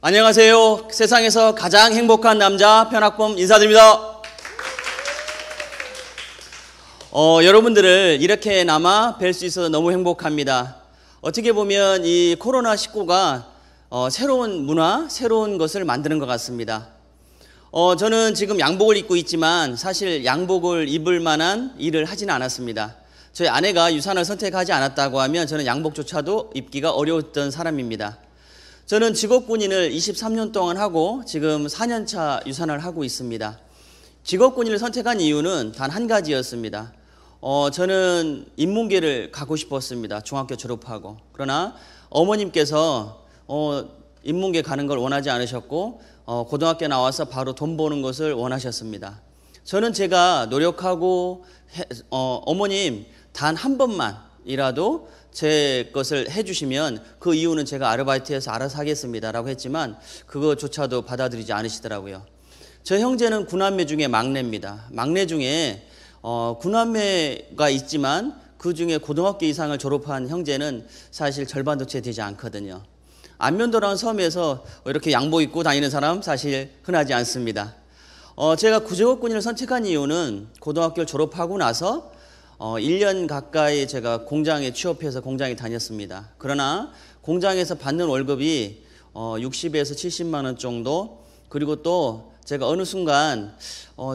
안녕하세요. 세상에서 가장 행복한 남자 편학범 인사드립니다. 여러분들을 이렇게나마 뵐 수 있어서 너무 행복합니다. 어떻게 보면 이 코로나19가 새로운 문화, 새로운 것을 만드는 것 같습니다. 저는 지금 양복을 입고 있지만 사실 양복을 입을 만한 일을 하지는 않았습니다. 저희 아내가 유산을 선택하지 않았다고 하면 저는 양복조차도 입기가 어려웠던 사람입니다. 저는 직업군인을 23년 동안 하고 지금 4년차 유산을 하고 있습니다. 직업군인을 선택한 이유는 단 한 가지였습니다. 저는 인문계를 가고 싶었습니다. 중학교 졸업하고. 그러나 어머님께서 인문계 가는 걸 원하지 않으셨고 고등학교 나와서 바로 돈 버는 것을 원하셨습니다. 저는 제가 노력하고 어머님 단 한 번만이라도 제 것을 해주시면 그 이유는 제가 아르바이트해서 알아서 하겠습니다 라고 했지만 그거조차도 받아들이지 않으시더라고요. 저 형제는 9남매 중에 막내입니다. 막내 중에 9남매가 있지만 그 중에 고등학교 이상을 졸업한 형제는 사실 절반도 채 되지 않거든요. 안면도라는 섬에서 이렇게 양복 입고 다니는 사람 사실 흔하지 않습니다. 제가 구직업군인을 선택한 이유는 고등학교를 졸업하고 나서 1년 가까이 제가 공장에 취업해서 공장에 다녔습니다. 그러나 공장에서 받는 월급이 60에서 70만 원 정도, 그리고 또 제가 어느 순간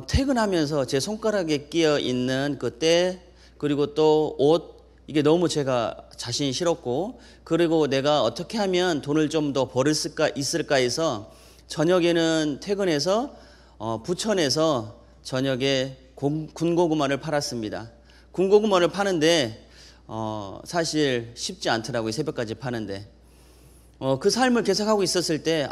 퇴근하면서 제 손가락에 끼어 있는 그 때, 그리고 또 옷, 이게 너무 제가 자신이 싫었고, 그리고 내가 어떻게 하면 돈을 좀 더 벌을 수가 있을까 해서 저녁에는 퇴근해서 부천에서 저녁에 군고구마를 팔았습니다. 군고구마를 파는데 사실 쉽지 않더라고요. 새벽까지 파는데. 그 삶을 계속하고 있었을 때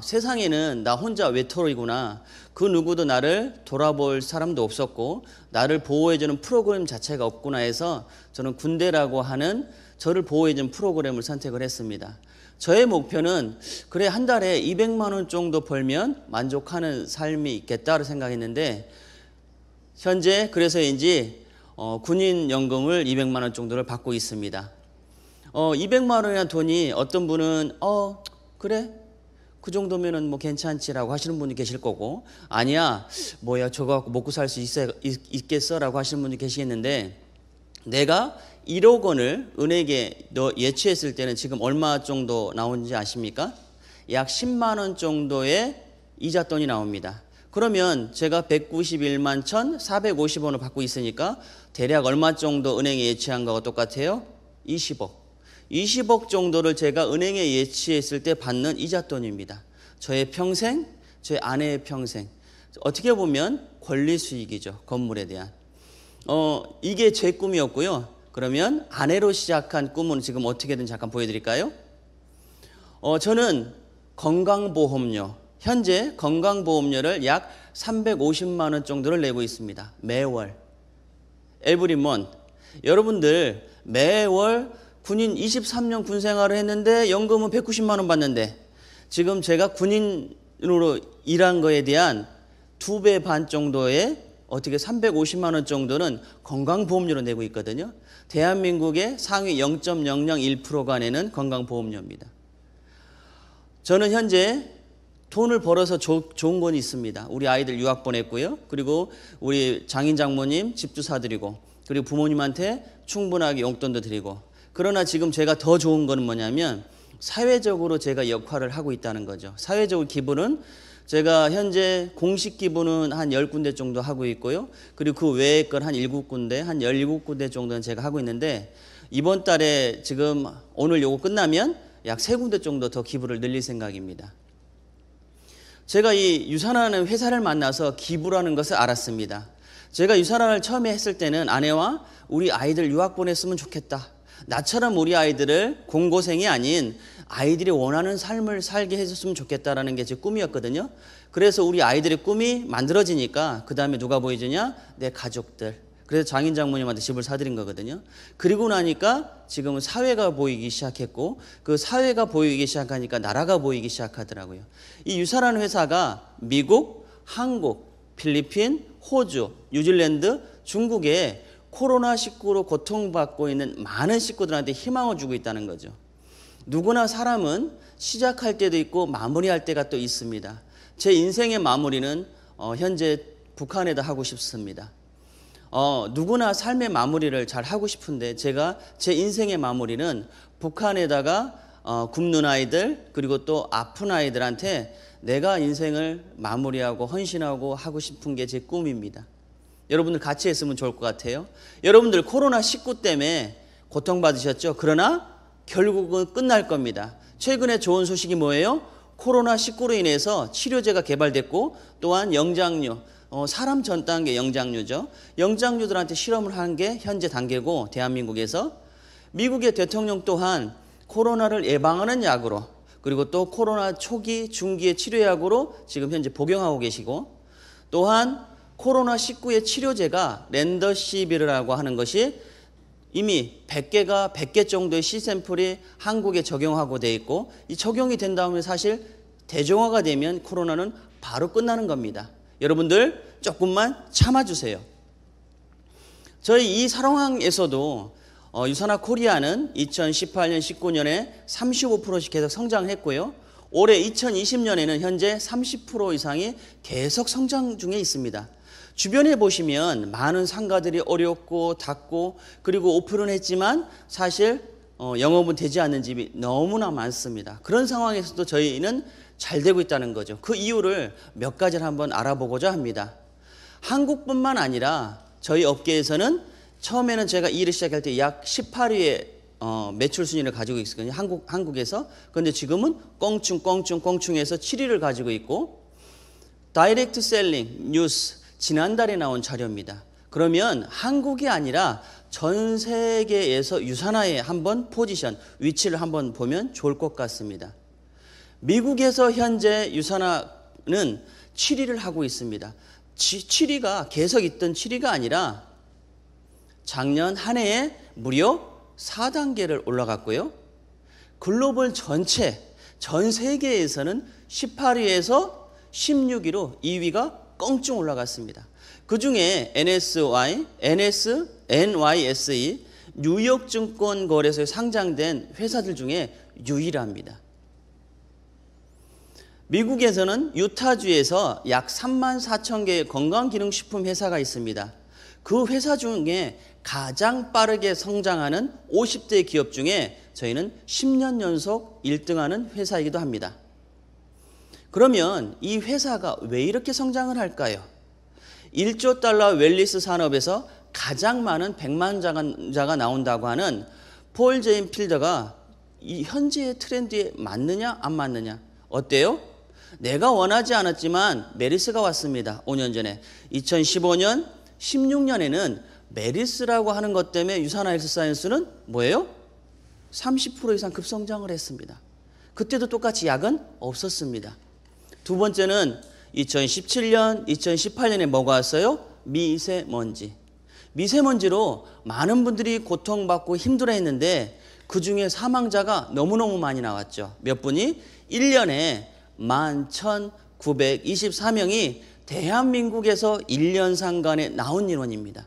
세상에는 나 혼자 외톨이구나. 그 누구도 나를 돌아볼 사람도 없었고 나를 보호해주는 프로그램 자체가 없구나 해서 저는 군대라고 하는 저를 보호해주는 프로그램을 선택을 했습니다. 저의 목표는 그래 한 달에 200만 원 정도 벌면 만족하는 삶이 있겠다고 생각했는데 현재 그래서인지 군인연금을 200만 원 정도를 받고 있습니다. 200만 원이라는 돈이 어떤 분은 그래? 그 정도면은 뭐 괜찮지라고 하시는 분이 계실 거고 아니야 뭐야 저거 갖고 먹고 살 수 있겠어? 라고 하시는 분이 계시겠는데 내가 1억 원을 은행에 예치했을 때는 지금 얼마 정도 나오는지 아십니까? 약 10만 원 정도의 이자돈이 나옵니다. 그러면 제가 191만 1,450원을 받고 있으니까 대략 얼마 정도 은행에 예치한 거와 똑같아요? 20억. 20억 정도를 제가 은행에 예치했을 때 받는 이자돈입니다. 저의 평생, 저의 아내의 평생. 어떻게 보면 권리 수익이죠. 건물에 대한. 이게 제 꿈이었고요. 그러면 아내로 시작한 꿈은 지금 어떻게든 잠깐 보여드릴까요? 저는 건강보험료. 현재 건강보험료를 약 350만 원 정도를 내고 있습니다. 매월. every month. 여러분들 매월 군인 23년 군 생활을 했는데 연금은 190만 원 받는데 지금 제가 군인으로 일한 거에 대한 2배 반 정도의 어떻게 350만 원 정도는 건강보험료로 내고 있거든요. 대한민국의 상위 0.001%가 내는 건강보험료입니다. 저는 현재 돈을 벌어서 좋은 건 있습니다. 우리 아이들 유학 보냈고요. 그리고 우리 장인 장모님 집도 사드리고 그리고 부모님한테 충분하게 용돈도 드리고 그러나 지금 제가 더 좋은 건 뭐냐면 사회적으로 제가 역할을 하고 있다는 거죠. 사회적으로 기부는 제가 현재 공식 기부는 한 10군데 정도 하고 있고요. 그리고 그 외의 건 한 7군데, 한 17군데 정도는 제가 하고 있는데 이번 달에 지금 오늘 요거 끝나면 약 3군데 정도 더 기부를 늘릴 생각입니다. 제가 이 유산하는 회사를 만나서 기부라는 것을 알았습니다. 제가 유산을 처음에 했을 때는 아내와 우리 아이들 유학 보냈으면 좋겠다. 나처럼 우리 아이들을 공고생이 아닌 아이들이 원하는 삶을 살게 해줬으면 좋겠다라는 게 제 꿈이었거든요. 그래서 우리 아이들의 꿈이 만들어지니까 그 다음에 누가 보여주냐? 내 가족들. 그래서 장인 장모님한테 집을 사드린 거거든요. 그리고 나니까 지금은 사회가 보이기 시작했고 그 사회가 보이기 시작하니까 나라가 보이기 시작하더라고요. 이 유사라는 회사가 미국, 한국, 필리핀, 호주, 뉴질랜드, 중국에 코로나19로 고통받고 있는 많은 식구들한테 희망을 주고 있다는 거죠. 누구나 사람은 시작할 때도 있고 마무리할 때가 또 있습니다. 제 인생의 마무리는 현재 북한에다 하고 싶습니다. 누구나 삶의 마무리를 잘 하고 싶은데 제가 제 인생의 마무리는 북한에다가 굶는 아이들 그리고 또 아픈 아이들한테 내가 인생을 마무리하고 헌신하고 하고 싶은 게 제 꿈입니다. 여러분들 같이 했으면 좋을 것 같아요. 여러분들 코로나19 때문에 고통받으셨죠? 그러나 결국은 끝날 겁니다. 최근에 좋은 소식이 뭐예요? 코로나19로 인해서 치료제가 개발됐고 또한 영장류, 사람 전 단계 영장류죠. 영장류들한테 실험을 한 게 현재 단계고 대한민국에서 미국의 대통령 또한 코로나를 예방하는 약으로 그리고 또 코로나 초기, 중기의 치료약으로 지금 현재 복용하고 계시고 또한 코로나19의 치료제가 렌더시비르라고 하는 것이 이미 100개 정도의 시샘플이 한국에 적용하고 돼 있고 이 적용이 된 다음에 사실 대중화가 되면 코로나는 바로 끝나는 겁니다. 여러분들 조금만 참아주세요. 저희 이 상황에서도 유산화 코리아는 2018년, 19년에 35%씩 계속 성장했고요. 올해 2020년에는 현재 30% 이상이 계속 성장 중에 있습니다. 주변에 보시면 많은 상가들이 어렵고 닫고 그리고 오픈은 했지만 사실 영업은 되지 않는 집이 너무나 많습니다. 그런 상황에서도 저희는 잘 되고 있다는 거죠. 그 이유를 몇 가지를 한번 알아보고자 합니다. 한국뿐만 아니라 저희 업계에서는 처음에는 제가 일을 시작할 때 약 18위의 매출 순위를 가지고 있었거든요. 한국에서. 그런데 지금은 껑충해서 7위를 가지고 있고 다이렉트 셀링 뉴스 지난달에 나온 자료입니다. 그러면 한국이 아니라 전 세계에서 유산화의 한번 포지션, 위치를 한번 보면 좋을 것 같습니다. 미국에서 현재 유산화는 7위를 하고 있습니다. 7위가 계속 있던 7위가 아니라 작년 한 해에 무려 4단계를 올라갔고요. 글로벌 전체, 전 세계에서는 18위에서 16위로 2위가 껑충 올라갔습니다. 그 중에 NYSE 뉴욕 증권 거래소에 상장된 회사들 중에 유일합니다. 미국에서는 유타주에서 약 3만 4천 개의 건강기능식품 회사가 있습니다. 그 회사 중에 가장 빠르게 성장하는 50대 기업 중에 저희는 10년 연속 1등하는 회사이기도 합니다. 그러면 이 회사가 왜 이렇게 성장을 할까요? 1조 달러 웰니스 산업에서 가장 많은 백만장자가 나온다고 하는 폴 제인 필더가 이 현재의 트렌드에 맞느냐 안 맞느냐 어때요? 내가 원하지 않았지만 메리스가 왔습니다. 5년 전에 2015년 16년에는 메리스라고 하는 것 때문에 유산화 헬스사이언스는 뭐예요? 30% 이상 급성장을 했습니다. 그때도 똑같이 약은 없었습니다. 두 번째는 2017년, 2018년에 뭐가 왔어요? 미세먼지. 미세먼지로 많은 분들이 고통받고 힘들어했는데 그중에 사망자가 너무너무 많이 나왔죠. 몇 분이? 1년에 11,924명이 대한민국에서 1년상간에 나온 인원입니다.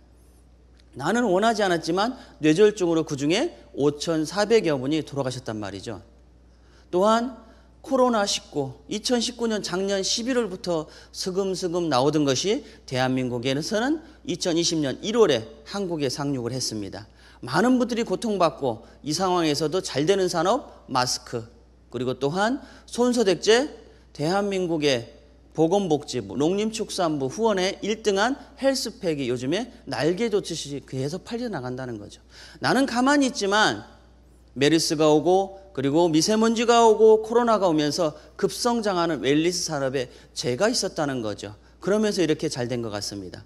나는 원하지 않았지만 뇌졸중으로 그중에 5,400여 분이 돌아가셨단 말이죠. 또한 코로나19, 2019년 작년 11월부터 스금스금 나오던 것이 대한민국에서는 2020년 1월에 한국에 상륙을 했습니다. 많은 분들이 고통받고 이 상황에서도 잘 되는 산업 마스크 그리고 또한 손소독제 대한민국의 보건복지부, 농림축산부 후원에 1등한 헬스팩이 요즘에 날개 돋듯이 계속 팔려나간다는 거죠. 나는 가만히 있지만 메르스가 오고 그리고 미세먼지가 오고 코로나가 오면서 급성장하는 웰니스 산업에 제가 있었다는 거죠. 그러면서 이렇게 잘 된 것 같습니다.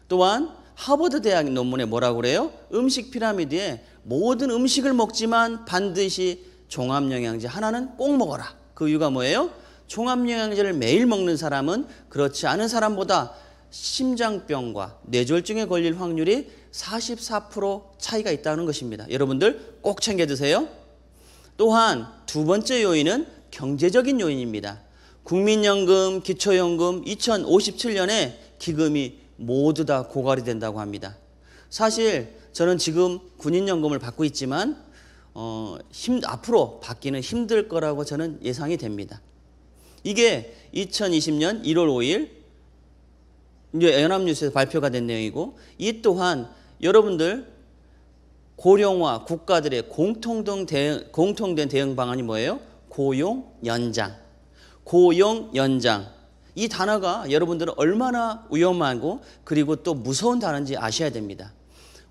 또한 하버드 대학 논문에 뭐라고 그래요? 음식 피라미드에 모든 음식을 먹지만 반드시 종합영양제 하나는 꼭 먹어라. 그 이유가 뭐예요? 종합영양제를 매일 먹는 사람은 그렇지 않은 사람보다 심장병과 뇌졸중에 걸릴 확률이 44% 차이가 있다는 것입니다. 여러분들 꼭 챙겨 드세요. 또한 두 번째 요인은 경제적인 요인입니다. 국민연금, 기초연금 2057년에 기금이 모두 다 고갈이 된다고 합니다. 사실 저는 지금 군인연금을 받고 있지만 앞으로 받기는 힘들 거라고 저는 예상이 됩니다. 이게 2020년 1월 5일 이제 연합뉴스에서 발표가 된 내용이고, 이 또한 여러분들 고령화 국가들의 공통된 대응 방안이 뭐예요? 고용 연장. 고용 연장. 이 단어가 여러분들은 얼마나 위험하고 그리고 또 무서운 단어인지 아셔야 됩니다.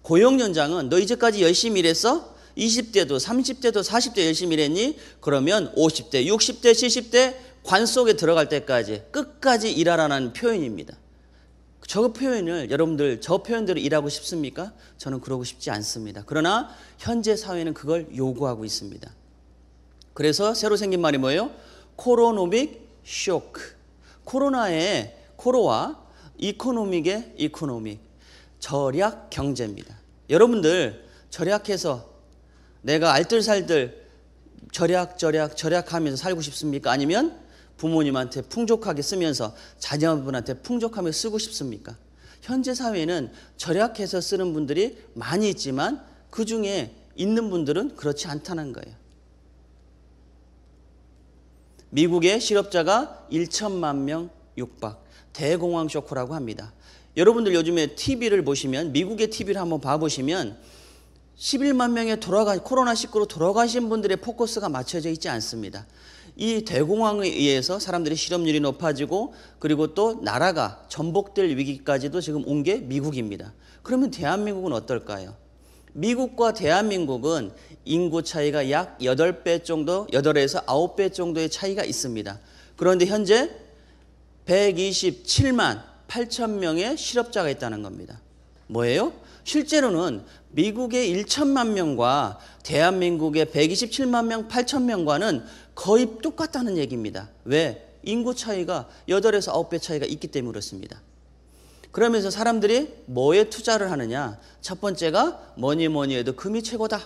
고용 연장은 너 이제까지 열심히 일했어? 20대도 30대도 40대 열심히 일했니? 그러면 50대, 60대, 70대 관 속에 들어갈 때까지 끝까지 일하라는 표현입니다. 저 표현을 여러분들 저 표현대로 일하고 싶습니까? 저는 그러고 싶지 않습니다. 그러나 현재 사회는 그걸 요구하고 있습니다. 그래서 새로 생긴 말이 뭐예요? 코로노믹 쇼크. 코로나의 코로와 이코노믹의 이코노믹. 절약 경제입니다. 여러분들 절약해서 내가 알뜰살뜰 절약하면서 살고 싶습니까? 아니면 부모님한테 풍족하게 쓰면서 자녀분한테 풍족하게 쓰고 싶습니까? 현재 사회는 절약해서 쓰는 분들이 많이 있지만 그 중에 있는 분들은 그렇지 않다는 거예요. 미국의 실업자가 1천만 명 육박, 대공황 쇼크라고 합니다. 여러분들 요즘에 TV를 보시면, 미국의 TV를 한번 봐보시면 11만 명의 코로나19로 돌아가신 분들의 포커스가 맞춰져 있지 않습니다. 이 대공황에 의해서 사람들의 실업률이 높아지고 그리고 또 나라가 전복될 위기까지도 지금 온 게 미국입니다. 그러면 대한민국은 어떨까요? 미국과 대한민국은 인구 차이가 약 8배 정도, 8에서 9배 정도의 차이가 있습니다. 그런데 현재 127만 8천 명의 실업자가 있다는 겁니다. 뭐예요? 실제로는 미국의 1천만 명과 대한민국의 127만 명, 8천 명과는 거의 똑같다는 얘기입니다. 왜? 인구 차이가 8에서 9배 차이가 있기 때문에 그렇습니다. 그러면서 사람들이 뭐에 투자를 하느냐? 첫 번째가 뭐니 해도 금이 최고다.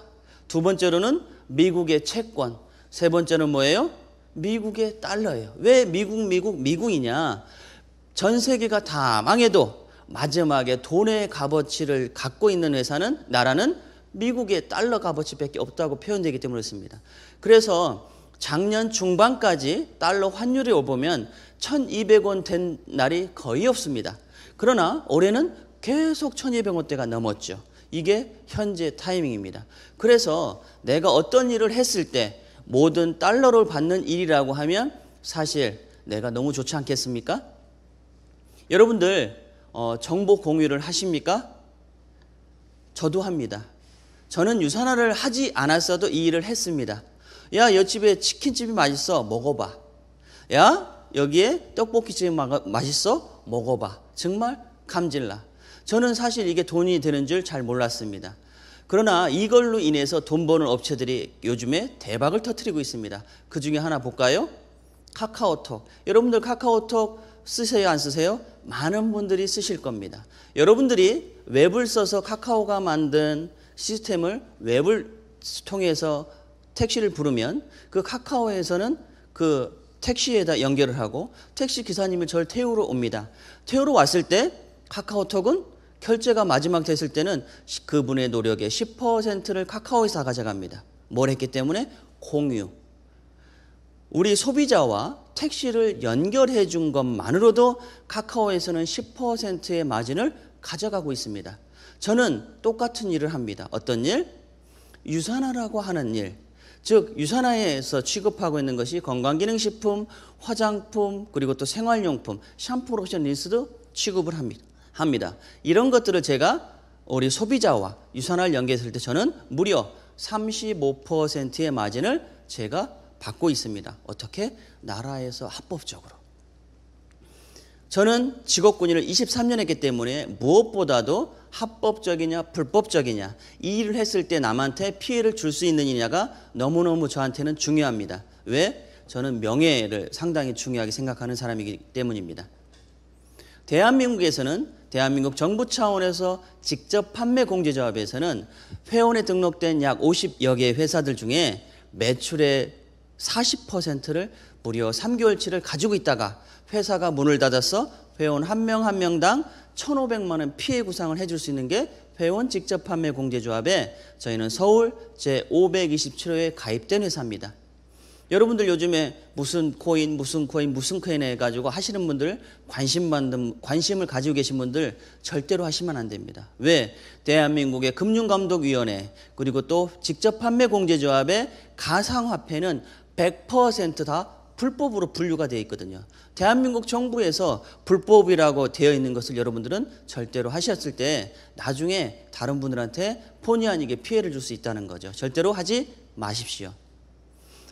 두 번째로는 미국의 채권. 세 번째는 뭐예요? 미국의 달러예요. 왜 미국이냐? 전 세계가 다 망해도 마지막에 돈의 값어치를 갖고 있는 나라는 미국의 달러 값어치밖에 없다고 표현되기 때문에 그렇습니다. 그래서 작년 중반까지 달러 환율이 보면 1,200원 된 날이 거의 없습니다. 그러나 올해는 계속 1,200원대가 넘었죠. 이게 현재 타이밍입니다. 그래서 내가 어떤 일을 했을 때 모든 달러를 받는 일이라고 하면 사실 내가 너무 좋지 않겠습니까? 여러분들 정보 공유를 하십니까? 저도 합니다. 저는 유산화를 하지 않았어도 이 일을 했습니다. 야, 옆집에 치킨집이 맛있어, 먹어봐. 야, 여기에 떡볶이집이 맛있어, 먹어봐. 정말 감질나. 저는 사실 이게 돈이 되는 줄 잘 몰랐습니다. 그러나 이걸로 인해서 돈 버는 업체들이 요즘에 대박을 터뜨리고 있습니다. 그 중에 하나 볼까요? 카카오톡. 여러분들 카카오톡 쓰세요, 안 쓰세요? 많은 분들이 쓰실 겁니다. 여러분들이 웹을 써서 카카오가 만든 시스템을 웹을 통해서 택시를 부르면 그 카카오에서는 그 택시에다 연결을 하고 택시 기사님이 저를 태우러 옵니다. 태우러 왔을 때 카카오톡은 결제가 마지막 됐을 때는 그분의 노력의 10%를 카카오에서 가져갑니다. 뭘 했기 때문에? 공유. 우리 소비자와 택시를 연결해 준 것만으로도 카카오에서는 10%의 마진을 가져가고 있습니다. 저는 똑같은 일을 합니다. 어떤 일? 유산화라고 하는 일. 즉 유산화에서 취급하고 있는 것이 건강기능식품, 화장품, 그리고 또 생활용품, 샴푸, 로션, 린스도 취급을 합니다. 이런 것들을 제가 우리 소비자와 유산화를 연계했을 때 저는 무려 35%의 마진을 제가 받고 있습니다. 어떻게? 나라에서 합법적으로. 저는 직업군인을 23년 했기 때문에 무엇보다도 합법적이냐 불법적이냐 이 일을 했을 때 남한테 피해를 줄 수 있는 이냐가 너무너무 저한테는 중요합니다. 왜? 저는 명예를 상당히 중요하게 생각하는 사람이기 때문입니다. 대한민국에서는 대한민국 정부 차원에서 직접 판매 공제조합에서는 회원에 등록된 약 50여 개의 회사들 중에 매출의 40%를 무려 3개월치를 가지고 있다가 회사가 문을 닫아서 회원 한 명 한 명당 1,500만 원 피해 구상을 해줄 수 있는 게 회원 직접 판매 공제조합에 저희는 서울 제527호에 가입된 회사입니다. 여러분들 요즘에 무슨 코인 해가지고 하시는 분들, 관심을 가지고 계신 분들 절대로 하시면 안 됩니다. 왜? 대한민국의 금융감독위원회 그리고 또 직접 판매 공제조합의 가상화폐는 100% 다 불법으로 분류가 되어 있거든요. 대한민국 정부에서 불법이라고 되어 있는 것을 여러분들은 절대로 하셨을 때 나중에 다른 분들한테 본의 아니게 피해를 줄 수 있다는 거죠. 절대로 하지 마십시오.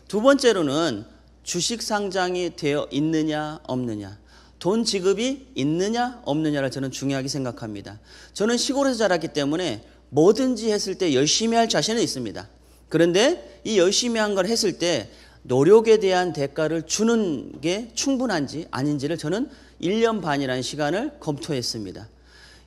두 번째로는 주식 상장이 되어 있느냐 없느냐, 돈 지급이 있느냐 없느냐를 저는 중요하게 생각합니다. 저는 시골에서 자랐기 때문에 뭐든지 했을 때 열심히 할 자신은 있습니다. 그런데 이 열심히 한 걸 했을 때 노력에 대한 대가를 주는 게 충분한지 아닌지를 저는 1년 반이라는 시간을 검토했습니다.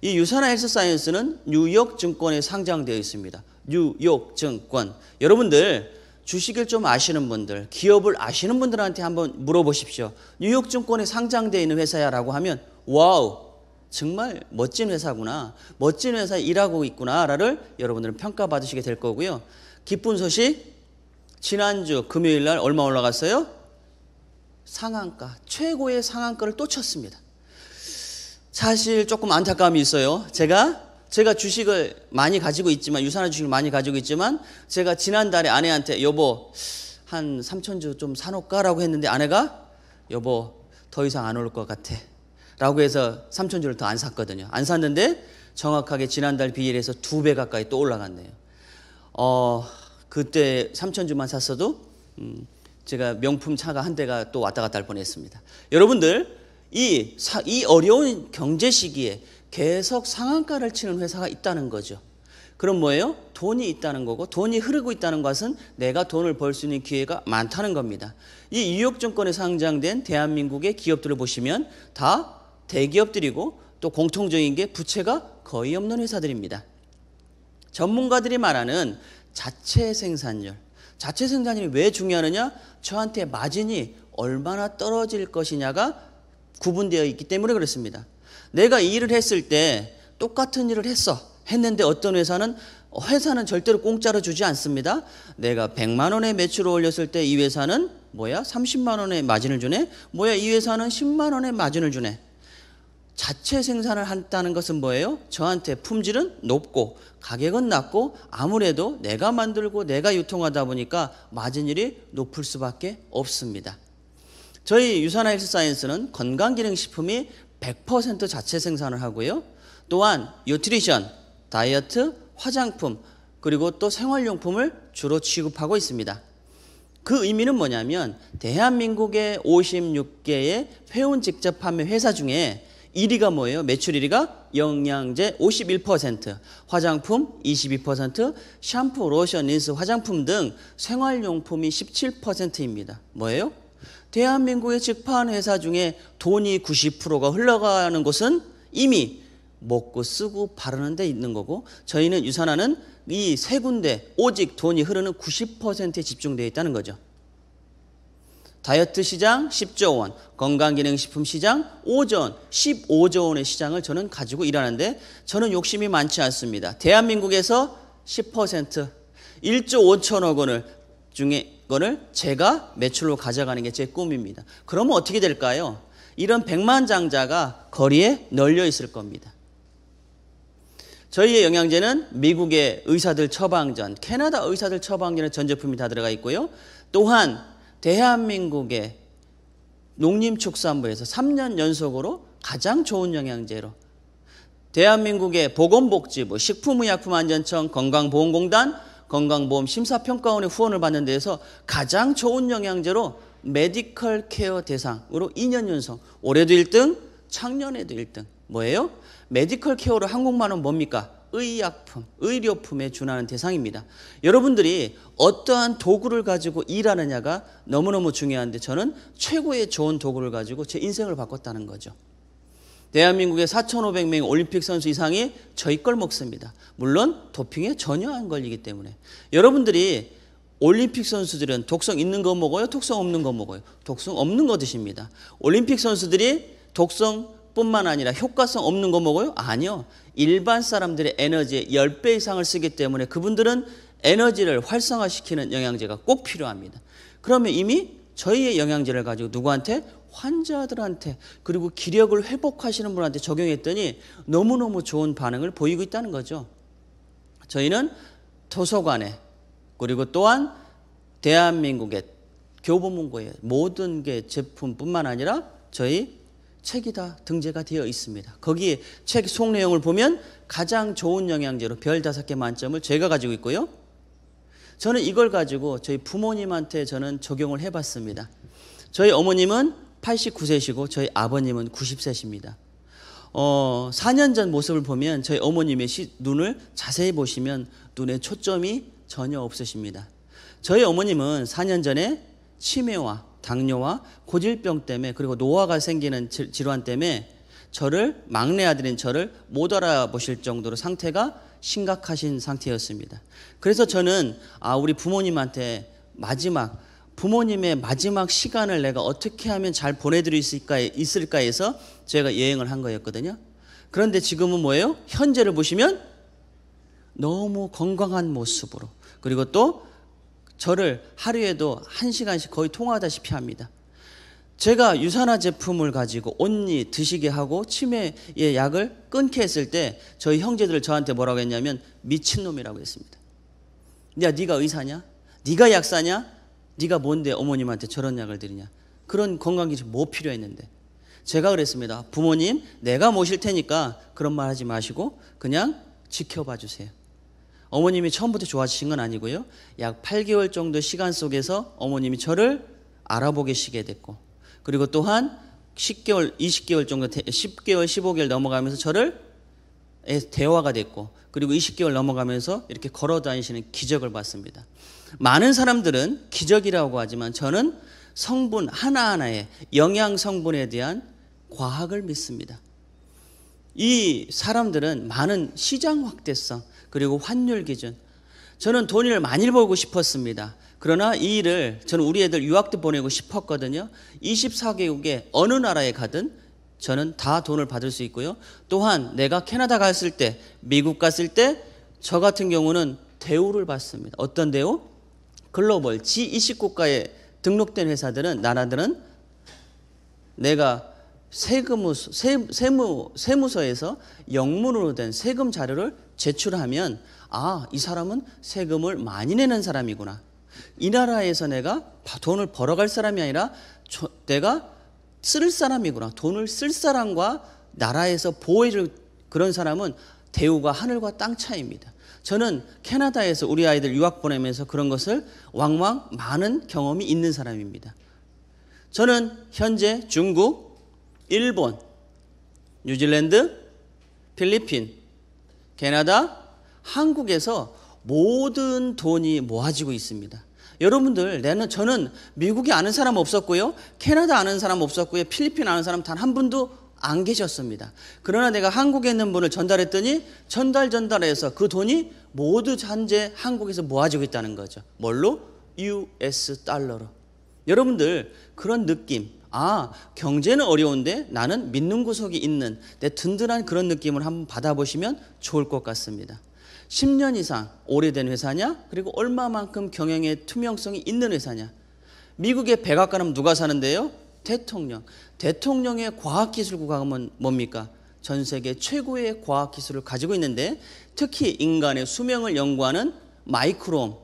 이 유산화 헬스사이언스는 뉴욕 증권에 상장되어 있습니다. 뉴욕 증권. 여러분들 주식을 좀 아시는 분들, 기업을 아시는 분들한테 한번 물어보십시오. 뉴욕 증권에 상장되어 있는 회사야라고 하면 와우, 정말 멋진 회사구나, 멋진 회사에 일하고 있구나를 여러분들은 평가받으시게 될 거고요. 기쁜 소식, 지난주 금요일 날 얼마 올라갔어요? 상한가, 최고의 상한가를 또 쳤습니다. 사실 조금 안타까움이 있어요. 제가 주식을 많이 가지고 있지만, 유산화 주식을 많이 가지고 있지만, 제가 지난달에 아내한테 여보 한 3,000주 좀 사놓을까라고 했는데 아내가 여보 더 이상 안 올 것 같아 라고 해서 3,000주를 더 안 샀거든요. 안 샀는데 정확하게 지난달 비일에서 2배 가까이 또 올라갔네요. 그때 3,000주만 샀어도 제가 명품 차가 한 대가 또 왔다 갔다 할 뻔했습니다. 여러분들 이 어려운 경제 시기에 계속 상한가를 치는 회사가 있다는 거죠. 그럼 뭐예요? 돈이 있다는 거고, 돈이 흐르고 있다는 것은 내가 돈을 벌 수 있는 기회가 많다는 겁니다. 이 뉴욕증권에 상장된 대한민국의 기업들을 보시면 다 대기업들이고 또 공통적인 게 부채가 거의 없는 회사들입니다. 전문가들이 말하는 자체 생산율. 자체 생산율이 왜 중요하느냐? 저한테 마진이 얼마나 떨어질 것이냐가 구분되어 있기 때문에 그렇습니다. 내가 이 일을 했을 때 똑같은 일을 했는데 어떤 회사는 절대로 공짜로 주지 않습니다. 내가 100만 원의 매출을 올렸을 때 이 회사는 30만 원의 마진을 주네? 이 회사는 10만 원의 마진을 주네? 자체 생산을 한다는 것은 뭐예요? 저한테 품질은 높고 가격은 낮고 아무래도 내가 만들고 내가 유통하다 보니까 마진율이 높을 수밖에 없습니다. 저희 유산화 헬스사이언스는 건강기능식품이 100% 자체 생산을 하고요. 또한 뉴트리션, 다이어트, 화장품 그리고 또 생활용품을 주로 취급하고 있습니다. 그 의미는 뭐냐면 대한민국의 56개의 회원 직접 판매 회사 중에 1위가 뭐예요? 매출 1위가 영양제 51%, 화장품 22%, 샴푸, 로션, 린스, 화장품 등 생활용품이 17%입니다. 뭐예요? 대한민국의 직파한 회사 중에 돈이 90%가 흘러가는 곳은 이미 먹고 쓰고 바르는 데 있는 거고, 저희는 유산화는 이 세 군데 오직 돈이 흐르는 90%에 집중되어 있다는 거죠. 다이어트 시장 10조 원, 건강기능식품 시장 5조 원, 15조 원의 시장을 저는 가지고 일하는데 저는 욕심이 많지 않습니다. 대한민국에서 10%, 1조 5천억 원을 제가 매출로 가져가는 게 제 꿈입니다. 그러면 어떻게 될까요? 이런 백만장자가 거리에 널려 있을 겁니다. 저희의 영양제는 미국의 의사들 처방전, 캐나다 의사들 처방전의 전 제품이 다 들어가 있고요. 또한 대한민국의 농림축산부에서 3년 연속으로 가장 좋은 영양제로, 대한민국의 보건복지부, 식품의약품안전청, 건강보험공단, 건강보험심사평가원의 후원을 받는 데에서 가장 좋은 영양제로 메디컬 케어 대상으로 2년 연속, 올해도 1등, 작년에도 1등. 뭐예요? 메디컬 케어로 한국말은 뭡니까? 의약품, 의료품에 준하는 대상입니다. 여러분들이 어떠한 도구를 가지고 일하느냐가 너무너무 중요한데 저는 최고의 좋은 도구를 가지고 제 인생을 바꿨다는 거죠. 대한민국의 4,500명의 올림픽 선수 이상이 저희 걸 먹습니다. 물론 도핑에 전혀 안 걸리기 때문에. 여러분들이 올림픽 선수들은 독성 있는 거 먹어요? 독성 없는 거 먹어요? 독성 없는 거 드십니다. 올림픽 선수들이 독성 것뿐만 아니라 효과성 없는 거 먹어요? 아니요. 일반 사람들의 에너지의 10배 이상을 쓰기 때문에 그분들은 에너지를 활성화시키는 영양제가 꼭 필요합니다. 그러면 이미 저희의 영양제를 가지고 누구한테? 환자들한테, 그리고 기력을 회복하시는 분한테 적용했더니 너무너무 좋은 반응을 보이고 있다는 거죠. 저희는 도서관에, 그리고 또한 대한민국의 교보문고의 모든 게 제품뿐만 아니라 저희 책이 다 등재가 되어 있습니다. 거기에 책 속 내용을 보면 가장 좋은 영양제로 별 5개 만점을 제가 가지고 있고요. 저는 이걸 가지고 저희 부모님한테 저는 적용을 해봤습니다. 저희 어머님은 89세시고 저희 아버님은 90세십니다. 4년 전 모습을 보면 저희 어머님의 눈을 자세히 보시면 눈에 초점이 전혀 없으십니다. 저희 어머님은 4년 전에 치매와 당뇨와 고질병 때문에, 그리고 노화가 생기는 질환 때문에 저를, 막내 아들인 저를 못 알아보실 정도로 상태가 심각하신 상태였습니다. 그래서 저는 우리 부모님한테 부모님의 마지막 시간을 내가 어떻게 하면 잘 보내드릴 수 있을까 해서 제가 여행을 한 거였거든요. 그런데 지금은 뭐예요? 현재를 보시면 너무 건강한 모습으로, 그리고 또 저를 하루에도 1시간씩 거의 통화하다시피 합니다. 제가 유산화 제품을 가지고 온니 드시게 하고 치매의 약을 끊게 했을 때 저희 형제들 저한테 뭐라고 했냐면 미친놈이라고 했습니다. 야, 네가 의사냐? 네가 약사냐? 네가 뭔데 어머님한테 저런 약을 드리냐? 그런 건강기술 뭐 필요했는데. 제가 그랬습니다. 부모님, 내가 모실 테니까 그런 말 하지 마시고 그냥 지켜봐 주세요. 어머님이 처음부터 좋아지신 건 아니고요. 약 8개월 정도 시간 속에서 어머님이 저를 알아보시게 됐고, 그리고 또한 10개월, 20개월 정도, 10개월, 15개월 넘어가면서 저를 대화가 됐고, 그리고 20개월 넘어가면서 이렇게 걸어 다니시는 기적을 봤습니다. 많은 사람들은 기적이라고 하지만 저는 성분 하나하나의 영양 성분에 대한 과학을 믿습니다. 이 사람들은 많은 시장 확대성, 그리고 환율 기준, 저는 돈을 많이 벌고 싶었습니다. 그러나 이 일을 저는 우리 애들 유학 때 보내고 싶었거든요. 24개국에 어느 나라에 가든 저는 다 돈을 받을 수 있고요. 또한 내가 캐나다 갔을 때, 미국 갔을 때 저 같은 경우는 대우를 받습니다. 어떤 대우? 글로벌 G20 국가에 등록된 회사들은, 나라들은 내가 세무서에서 영문으로 된 세금 자료를 제출하면 이 사람은 세금을 많이 내는 사람이구나. 이 나라에서 내가 돈을 벌어갈 사람이 아니라 내가 쓸 사람이구나. 돈을 쓸 사람과 나라에서 보호해줄 그런 사람은 대우가 하늘과 땅 차이입니다. 저는 캐나다에서 우리 아이들 유학 보내면서 그런 것을 왕왕 많은 경험이 있는 사람입니다. 저는 현재 중국, 일본, 뉴질랜드, 필리핀, 캐나다, 한국에서 모든 돈이 모아지고 있습니다. 여러분들, 저는 미국에 아는 사람 없었고요, 캐나다 아는 사람 없었고요, 필리핀 아는 사람 단 한 분도 안 계셨습니다. 그러나 내가 한국에 있는 분을 전달했더니 전달해서 그 돈이 모두 현재 한국에서 모아지고 있다는 거죠. 뭘로? US 달러로. 여러분들, 그런 느낌, 경제는 어려운데 나는 믿는 구석이 있는 내 든든한 그런 느낌을 한번 받아보시면 좋을 것 같습니다. 10년 이상 오래된 회사냐? 그리고 얼마만큼 경영의 투명성이 있는 회사냐? 미국의 백악관은 누가 사는데요? 대통령. 대통령의 과학기술국가 하면 뭡니까? 전 세계 최고의 과학기술을 가지고 있는데, 특히 인간의 수명을 연구하는 마이크로옴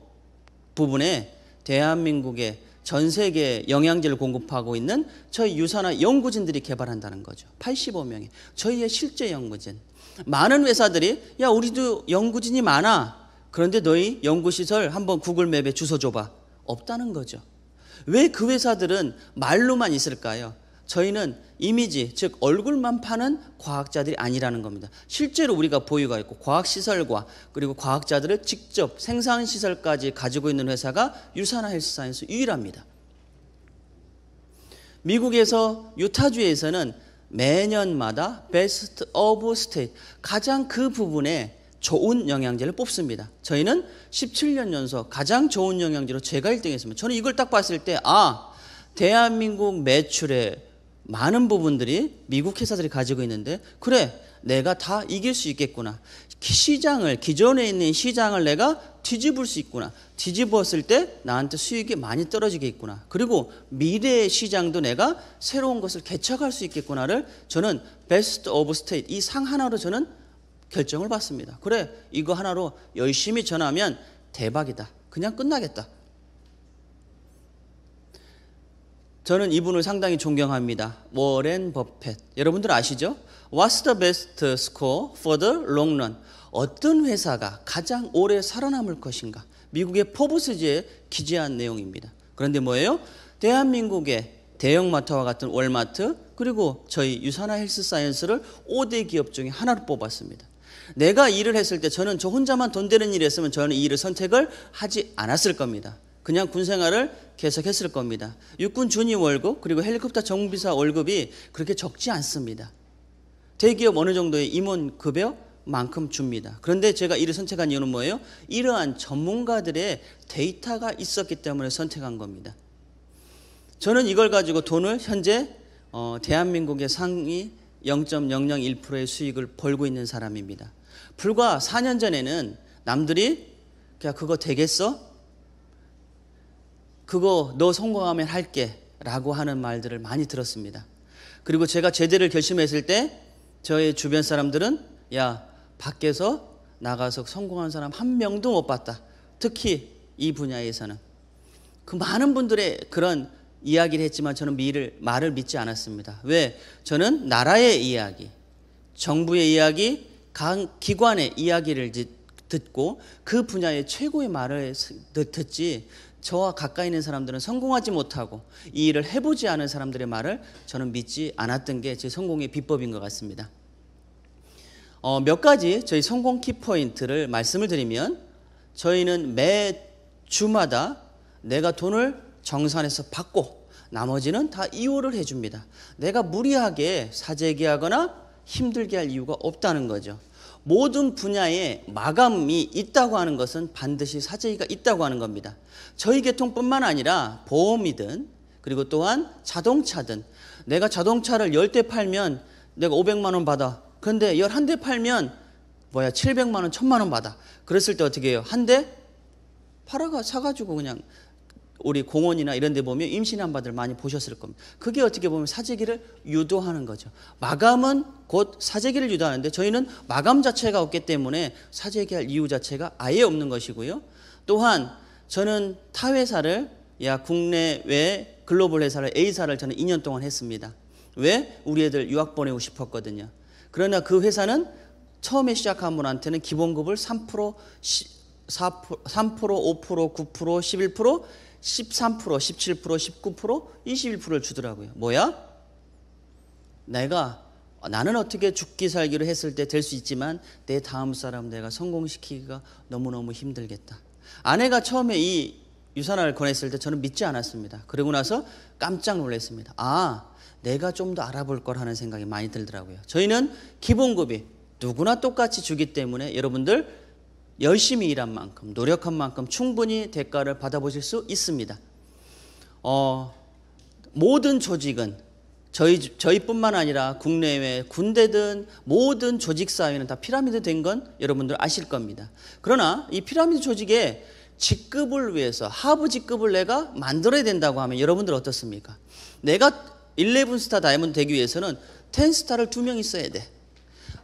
부분에 대한민국의 전 세계 영양제를 공급하고 있는 저희 유산화 연구진들이 개발한다는 거죠. 85명이. 저희의 실제 연구진. 많은 회사들이 우리도 연구진이 많아. 그런데 너희 연구시설 한번 구글맵에 주소 줘봐. 없다는 거죠. 왜 그 회사들은 말로만 있을까요? 저희는 이미지, 즉 얼굴만 파는 과학자들이 아니라는 겁니다. 실제로 우리가 보유가 있고 과학시설과 그리고 과학자들을 직접 생산시설까지 가지고 있는 회사가 유산화 헬스사이언스 유일합니다. 미국에서 유타주에서는 매년마다 베스트 오브 스테이트, 가장 그 부분에 좋은 영양제를 뽑습니다. 저희는 17년 연속 가장 좋은 영양제로 제가 1등 했습니다. 저는 이걸 딱 봤을 때 대한민국 매출의 많은 부분들이 미국 회사들이 가지고 있는데, 그래, 내가 다 이길 수 있겠구나. 기존에 있는 시장을 내가 뒤집을 수 있구나. 뒤집었을 때 나한테 수익이 많이 떨어지겠구나. 그리고 미래의 시장도 내가 새로운 것을 개척할 수 있겠구나를 저는 베스트 오브 스테이트, 이 상 하나로 저는 결정을 받습니다. 그래, 이거 하나로 열심히 전하면 대박이다. 그냥 끝나겠다. 저는 이분을 상당히 존경합니다. 워렌 버핏. 여러분들 아시죠? What's the best score for the long run? 어떤 회사가 가장 오래 살아남을 것인가? 미국의 포브스지에 기재한 내용입니다. 그런데 뭐예요? 대한민국의 대형마트와 같은 월마트, 그리고 저희 유산화 헬스사이언스를 5대 기업 중에 하나로 뽑았습니다. 내가 일을 했을 때 저는 저 혼자만 돈 되는 일을 했으면 저는 이 일을 선택을 하지 않았을 겁니다. 그냥 군 생활을 계속했을 겁니다. 육군 준위 월급, 그리고 헬리콥터 정비사 월급이 그렇게 적지 않습니다. 대기업 어느 정도의 임원 급여만큼 줍니다. 그런데 제가 이를 선택한 이유는 뭐예요? 이러한 전문가들의 데이터가 있었기 때문에 선택한 겁니다. 저는 이걸 가지고 돈을 현재 대한민국의 상위 0.001%의 수익을 벌고 있는 사람입니다. 불과 4년 전에는 남들이 그냥 그거 되겠어? 그거 너 성공하면 할게 라고 하는 말들을 많이 들었습니다. 그리고 제가 제대를 결심했을 때 저의 주변 사람들은 야, 밖에서 나가서 성공한 사람 한 명도 못 봤다. 특히 이 분야에서는. 그 많은 분들의 그런 이야기를 했지만 저는 말을 믿지 않았습니다. 왜? 저는 나라의 이야기, 정부의 이야기, 각 기관의 이야기를 듣고 그 분야의 최고의 말을 듣지, 저와 가까이 있는 사람들은 성공하지 못하고 이 일을 해보지 않은 사람들의 말을 저는 믿지 않았던 게 제 성공의 비법인 것 같습니다. 몇 가지 저희 성공 키포인트를 말씀을 드리면, 저희는 매 주마다 내가 돈을 정산해서 받고 나머지는 다 이월을 해줍니다. 내가 무리하게 사재기하거나 힘들게 할 이유가 없다는 거죠. 모든 분야에 마감이 있다고 하는 것은 반드시 사재기가 있다고 하는 겁니다. 저희 계통뿐만 아니라 보험이든 그리고 또한 자동차든, 내가 자동차를 10대 팔면 내가 500만 원 받아. 그런데 11대 팔면 700만 원, 1000만 원 받아. 그랬을 때 어떻게 해요? 한 대 사가지고 그냥 우리 공원이나 이런 데 보면 임신한바들 많이 보셨을 겁니다. 그게 어떻게 보면 사재기를 유도하는 거죠. 마감은 곧 사재기를 유도하는데 저희는 마감 자체가 없기 때문에 사재기할 이유 자체가 아예 없는 것이고요. 또한 저는 타 회사를, 국내외 글로벌 회사를, A사를 저는 2년 동안 했습니다. 왜? 우리 애들 유학 보내고 싶었거든요. 그러나 그 회사는 처음에 시작한 분한테는 기본급을 3%, 4%, 3%, 5%, 9%, 11%, 13%, 17%, 19%, 21%를 주더라고요. 뭐야? 나는 어떻게 죽기 살기를 했을 때 될 수 있지만 내 다음 사람 내가 성공시키기가 너무너무 힘들겠다. 아내가 처음에 이 유산화를 권했을 때 저는 믿지 않았습니다. 그러고 나서 깜짝 놀랐습니다. 내가 좀 더 알아볼 걸 하는 생각이 많이 들더라고요. 저희는 기본급이 누구나 똑같이 주기 때문에 여러분들 열심히 일한 만큼, 노력한 만큼 충분히 대가를 받아보실 수 있습니다. 모든 조직은 저희뿐만 아니라 국내외 군대든 모든 조직 사회는 다 피라미드 된 건 여러분들 아실 겁니다. 그러나 이 피라미드 조직에 직급을 위해서 하부 직급을 내가 만들어야 된다고 하면 여러분들 어떻습니까? 내가 11스타 다이아몬드 되기 위해서는 10스타를 2명 있어야 돼.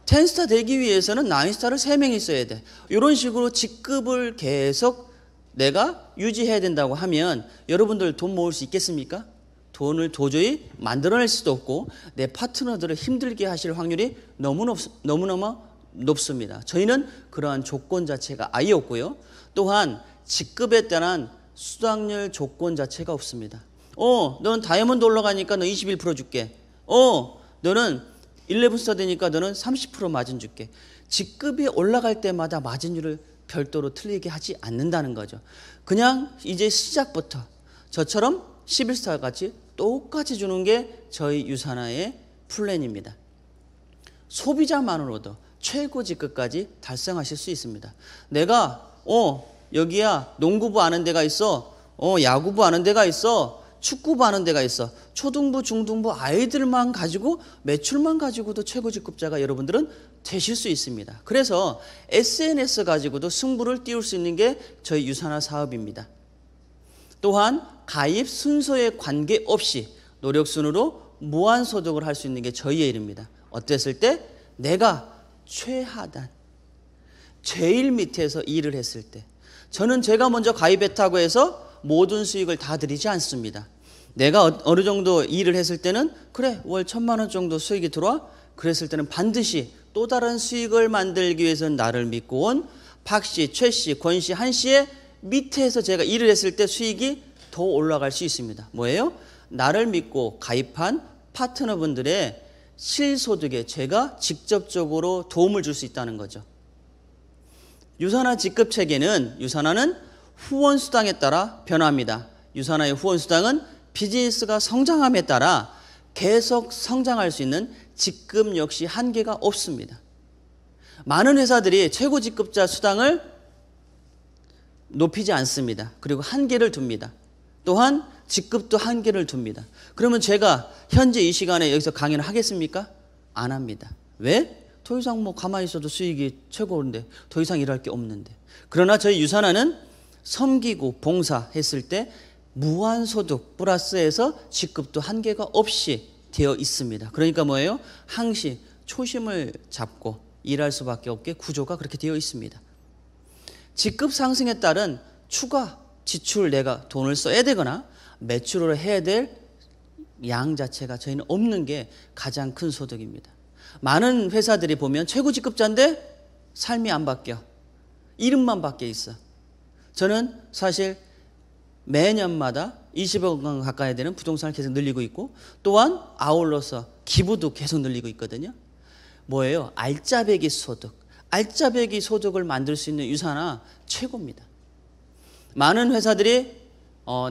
10스타 되기 위해서는 9스타를 3명 있어야 돼. 이런 식으로 직급을 계속 내가 유지해야 된다고 하면 여러분들 돈 모을 수 있겠습니까? 돈을 도저히 만들어낼 수도 없고 내 파트너들을 힘들게 하실 확률이 너무너무 높습니다. 저희는 그러한 조건 자체가 아예 없고요. 또한 직급에 따른 수당률 조건 자체가 없습니다. 너는 다이아몬드 올라가니까 너 21% 줄게. 너는 11스타 되니까 너는 30% 마진 줄게. 직급이 올라갈 때마다 마진율을 별도로 틀리게 하지 않는다는 거죠. 그냥 이제 시작부터 저처럼 11스타 같이 똑같이 주는 게 저희 유산화의 플랜입니다. 소비자만으로도 최고 직급까지 달성하실 수 있습니다. 내가 여기야 농구부 아는 데가 있어. 야구부 아는 데가 있어. 축구부 하는 데가 있어. 초등부, 중등부 아이들만 가지고 매출만 가지고도 최고 직급자가 여러분들은 되실 수 있습니다. 그래서 SNS 가지고도 승부를 띄울 수 있는 게 저희 유산화 사업입니다. 또한 가입 순서에 관계없이 노력순으로 무한소득을 할 수 있는 게 저희의 일입니다. 어땠을 때? 내가 최하단, 제일 밑에서 일을 했을 때. 저는 제가 먼저 가입했다고 해서 모든 수익을 다 드리지 않습니다. 내가 어느 정도 일을 했을 때는 그래 월 1,000만 원 정도 수익이 들어와? 그랬을 때는 반드시 또 다른 수익을 만들기 위해서는 나를 믿고 온 박씨, 최씨, 권씨, 한씨의 밑에서 제가 일을 했을 때 수익이 더 올라갈 수 있습니다. 뭐예요? 나를 믿고 가입한 파트너분들의 실소득에 제가 직접적으로 도움을 줄 수 있다는 거죠. 유산화 직급체계는 유산화는 후원수당에 따라 변화합니다. 유산화의 후원수당은 비즈니스가 성장함에 따라 계속 성장할 수 있는 직급 역시 한계가 없습니다. 많은 회사들이 최고 직급자 수당을 높이지 않습니다. 그리고 한계를 둡니다. 또한 직급도 한계를 둡니다. 그러면 제가 현재 이 시간에 여기서 강연을 하겠습니까? 안 합니다. 왜? 더 이상 뭐 가만히 있어도 수익이 최고인데 더 이상 일할 게 없는데. 그러나 저희 유산화는 섬기고 봉사했을 때 무한소득 플러스에서 직급도 한계가 없이 되어 있습니다. 그러니까 뭐예요? 항시 초심을 잡고 일할 수밖에 없게 구조가 그렇게 되어 있습니다. 직급 상승에 따른 추가 지출, 내가 돈을 써야 되거나 매출을 해야 될 양 자체가 저희는 없는 게 가장 큰 소득입니다. 많은 회사들이 보면 최고 직급자인데 삶이 안 바뀌어. 이름만 바뀌어 있어. 저는 사실 매년마다 20억 원 가까이 되는 부동산을 계속 늘리고 있고, 또한 아울러서 기부도 계속 늘리고 있거든요. 뭐예요? 알짜배기 소득. 알짜배기 소득을 만들 수 있는 유산화 최고입니다. 많은 회사들이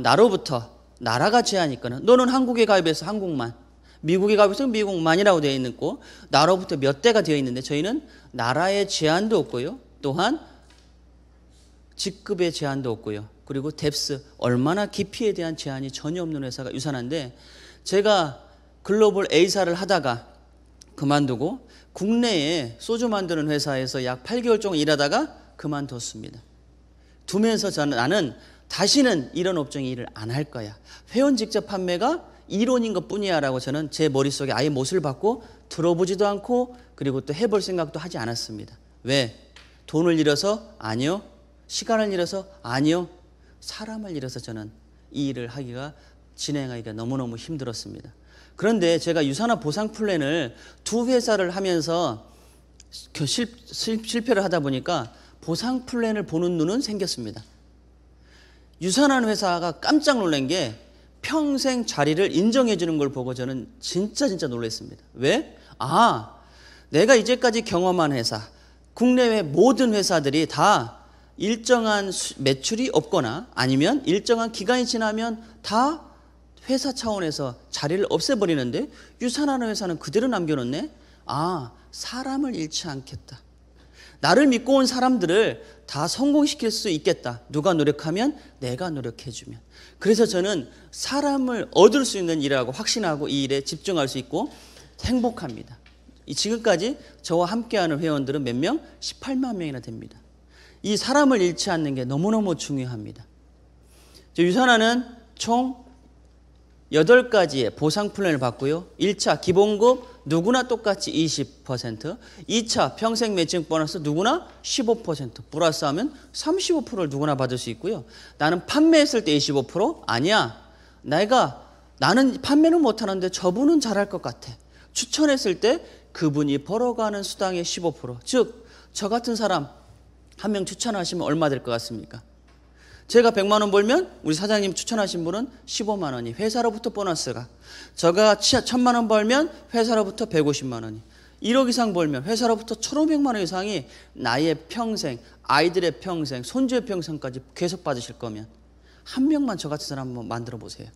나로부터 나라가 제한이 있거든. 너는 한국에 가입해서 한국만, 미국에 가입해서 미국만이라고 되어 있고, 나로부터 몇 대가 되어 있는데 저희는 나라의 제한도 없고요. 또한 직급의 제한도 없고요. 그리고 뎁스, 얼마나 깊이에 대한 제한이 전혀 없는 회사가 유산화인데, 제가 글로벌 A사를 하다가 그만두고 국내에 소주 만드는 회사에서 약 8개월 정도 일하다가 그만뒀습니다. 두면서 나는 다시는 이런 업종에 일을 안 할 거야. 회원 직접 판매가 이론인 것 뿐이야 라고 저는 제 머릿속에 아예 못을 받고 들어보지도 않고, 그리고 또 해볼 생각도 하지 않았습니다. 왜? 돈을 잃어서? 아니요. 시간을 잃어서? 아니요. 사람을 잃어서 저는 이 일을 진행하기가 너무너무 힘들었습니다. 그런데 제가 유산화 보상 플랜을 두 회사를 하면서 실패를 하다 보니까 보상 플랜을 보는 눈은 생겼습니다. 유산한 회사가 깜짝 놀란 게 평생 자리를 인정해 주는 걸 보고 저는 진짜 놀랐습니다. 왜? 내가 이제까지 경험한 회사, 국내외 모든 회사들이 다 일정한 매출이 없거나 아니면 일정한 기간이 지나면 다 회사 차원에서 자리를 없애버리는데, 유산하는 회사는 그대로 남겨놓네. 사람을 잃지 않겠다. 나를 믿고 온 사람들을 다 성공시킬 수 있겠다. 누가 노력하면 내가 노력해주면. 그래서 저는 사람을 얻을 수 있는 일이라고 확신하고 이 일에 집중할 수 있고 행복합니다. 지금까지 저와 함께하는 회원들은 몇 명? 18만 명이나 됩니다. 이 사람을 잃지 않는 게 너무너무 중요합니다. 유산화는 총 8가지의 보상 플랜을 받고요. 1차 기본급 누구나 똑같이 20%, 2차 평생 매칭 보너스 누구나 15% 플러스하면 35%를 누구나 받을 수 있고요. 나는 판매했을 때 25%? 아니야. 나는 판매는 못하는데 저분은 잘할 것 같아. 추천했을 때 그분이 벌어가는 수당의 15%. 즉, 저 같은 사람 한 명 추천하시면 얼마 될 것 같습니까? 제가 100만 원 벌면 우리 사장님 추천하신 분은 15만 원이 회사로부터 보너스가, 제가 1000만 원 벌면 회사로부터 150만 원이, 1억 이상 벌면 회사로부터 1500만 원 이상이 나의 평생, 아이들의 평생, 손주의 평생까지 계속 받으실 거면 한 명만 저 같은 사람 한번 만들어 보세요.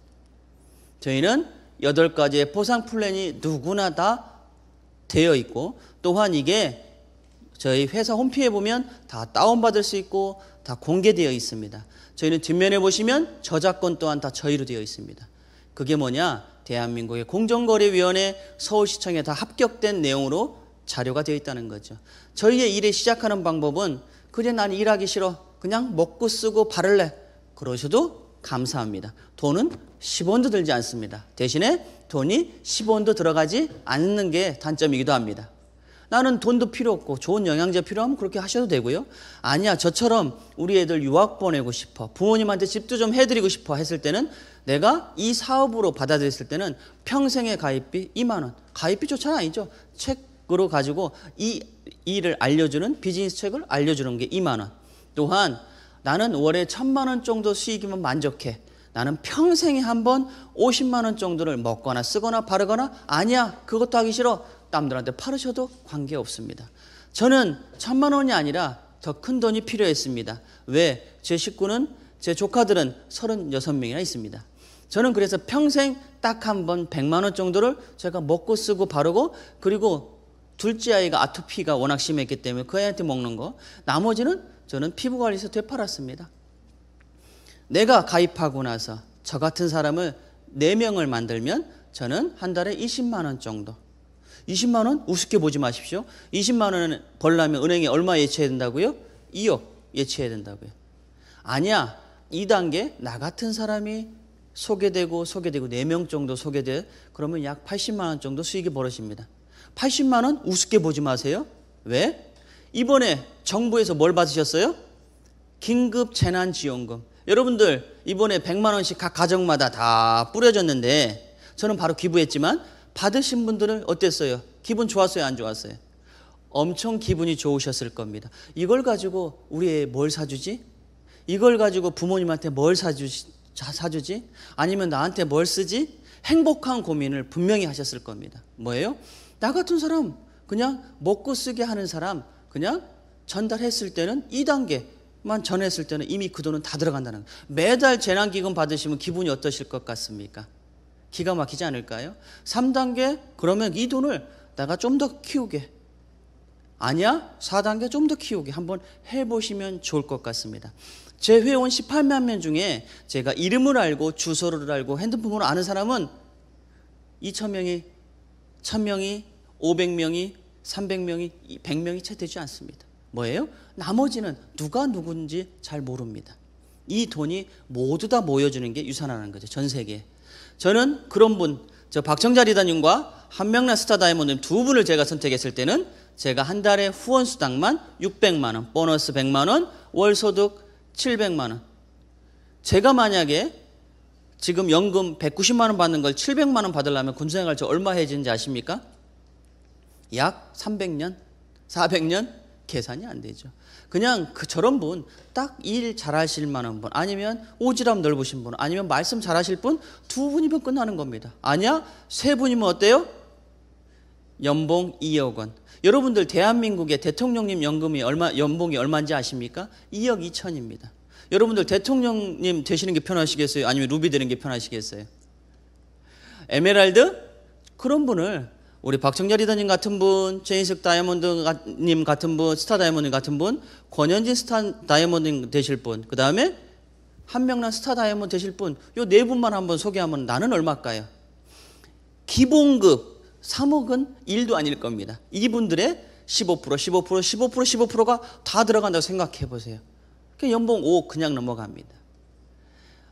저희는 8가지의 보상 플랜이 누구나 다 되어 있고, 또한 이게 저희 회사 홈페이지에 보면 다 다운받을 수 있고 다 공개되어 있습니다. 저희는 뒷면에 보시면 저작권 또한 다 저희로 되어 있습니다. 그게 뭐냐? 대한민국의 공정거래위원회 서울시청에 다 합격된 내용으로 자료가 되어 있다는 거죠. 저희의 일을 시작하는 방법은 그래 난 일하기 싫어. 그냥 먹고 쓰고 바를래. 그러셔도 감사합니다. 돈은 10원도 들지 않습니다. 대신에 돈이 10원도 들어가지 않는 게 단점이기도 합니다. 나는 돈도 필요 없고 좋은 영양제 필요하면 그렇게 하셔도 되고요. 아니야, 저처럼 우리 애들 유학 보내고 싶어, 부모님한테 집도 좀 해드리고 싶어 했을 때는 내가 이 사업으로 받아들였을 때는 평생의 가입비 2만 원. 가입비조차는 아니죠. 책으로 가지고 이 일을 알려주는 비즈니스 책을 알려주는 게 2만 원. 또한 나는 월에 1,000만 원 정도 수익이면 만족해. 나는 평생에 한 번 50만 원 정도를 먹거나 쓰거나 바르거나 아니야, 그것도 하기 싫어. 남들한테 팔으셔도 관계없습니다. 저는 1,000만 원이 아니라 더 큰 돈이 필요했습니다. 왜? 제 식구는, 제 조카들은 36명이나 있습니다. 저는 그래서 평생 딱 한 번 100만 원 정도를 제가 먹고 쓰고 바르고, 그리고 둘째 아이가 아토피가 워낙 심했기 때문에 그 아이한테 먹는 거, 나머지는 저는 피부관리에서 되팔았습니다. 내가 가입하고 나서 저 같은 사람을 4명을 만들면 저는 한 달에 20만 원 정도. 20만 원? 우습게 보지 마십시오. 20만 원 벌려면 은행에 얼마 예치해야 된다고요? 2억 예치해야 된다고요. 아니야, 2단계 나 같은 사람이 소개되고 4명 정도 소개돼, 그러면 약 80만 원 정도 수익이 벌어집니다. 80만 원 우습게 보지 마세요. 왜? 이번에 정부에서 뭘 받으셨어요? 긴급 재난지원금. 여러분들 이번에 100만 원씩 각 가정마다 다 뿌려졌는데 저는 바로 기부했지만 받으신 분들은 어땠어요? 기분 좋았어요? 안 좋았어요? 엄청 기분이 좋으셨을 겁니다. 이걸 가지고 우리 애 뭘 사주지? 이걸 가지고 부모님한테 뭘 사주지? 아니면 나한테 뭘 쓰지? 행복한 고민을 분명히 하셨을 겁니다. 뭐예요? 나 같은 사람, 그냥 먹고 쓰게 하는 사람, 그냥 전달했을 때는 2단계만 전했을 때는 이미 그 돈은 다 들어간다는 거예요. 매달 재난기금 받으시면 기분이 어떠실 것 같습니까? 기가 막히지 않을까요? 3단계, 그러면 이 돈을 내가 좀 더 키우게. 아니야? 4단계 좀 더 키우게. 한번 해보시면 좋을 것 같습니다. 제 회원 18만 명 중에 제가 이름을 알고 주소를 알고 핸드폰으로 아는 사람은 2,000명이, 1,000명이, 500명이, 300명이, 100명이 채 되지 않습니다. 뭐예요? 나머지는 누가 누군지 잘 모릅니다. 이 돈이 모두 다 모여주는 게 유산하는 거죠. 전 세계에. 저는 그런 분, 저 박정자 리더님과 한명란 스타 다이아몬드님 두 분을 제가 선택했을 때는 제가 한 달에 후원 수당만 600만 원, 보너스 100만 원, 월 소득 700만 원. 제가 만약에 지금 연금 190만 원 받는 걸 700만 원 받으려면 군생활 저 얼마 해지는지 아십니까? 약 300년, 400년 계산이 안 되죠. 그냥 저런 분, 딱 일 잘하실 만한 분, 아니면 오지랖 넓으신 분, 아니면 말씀 잘하실 분, 2분이면 끝나는 겁니다. 아니야? 3분이면 어때요? 연봉 2억 원. 여러분들 대한민국의 대통령님 연봉이 얼마인지 아십니까? 2억 2천입니다. 여러분들 대통령님 되시는 게 편하시겠어요? 아니면 루비 되는 게 편하시겠어요? 에메랄드? 그런 분을 우리 박정자 리더님 같은 분, 제인석 다이아몬드님 같은 분, 스타 다이아몬드 같은 분, 권현진 스타 다이아몬드 되실 분, 그 다음에 한명란 스타 다이아몬드 되실 분, 요 4분만 한번 소개하면 나는 얼마일까요? 기본급 3억은 1도 아닐 겁니다. 이분들의 15%가 다 들어간다고 생각해 보세요. 연봉 5억 그냥 넘어갑니다.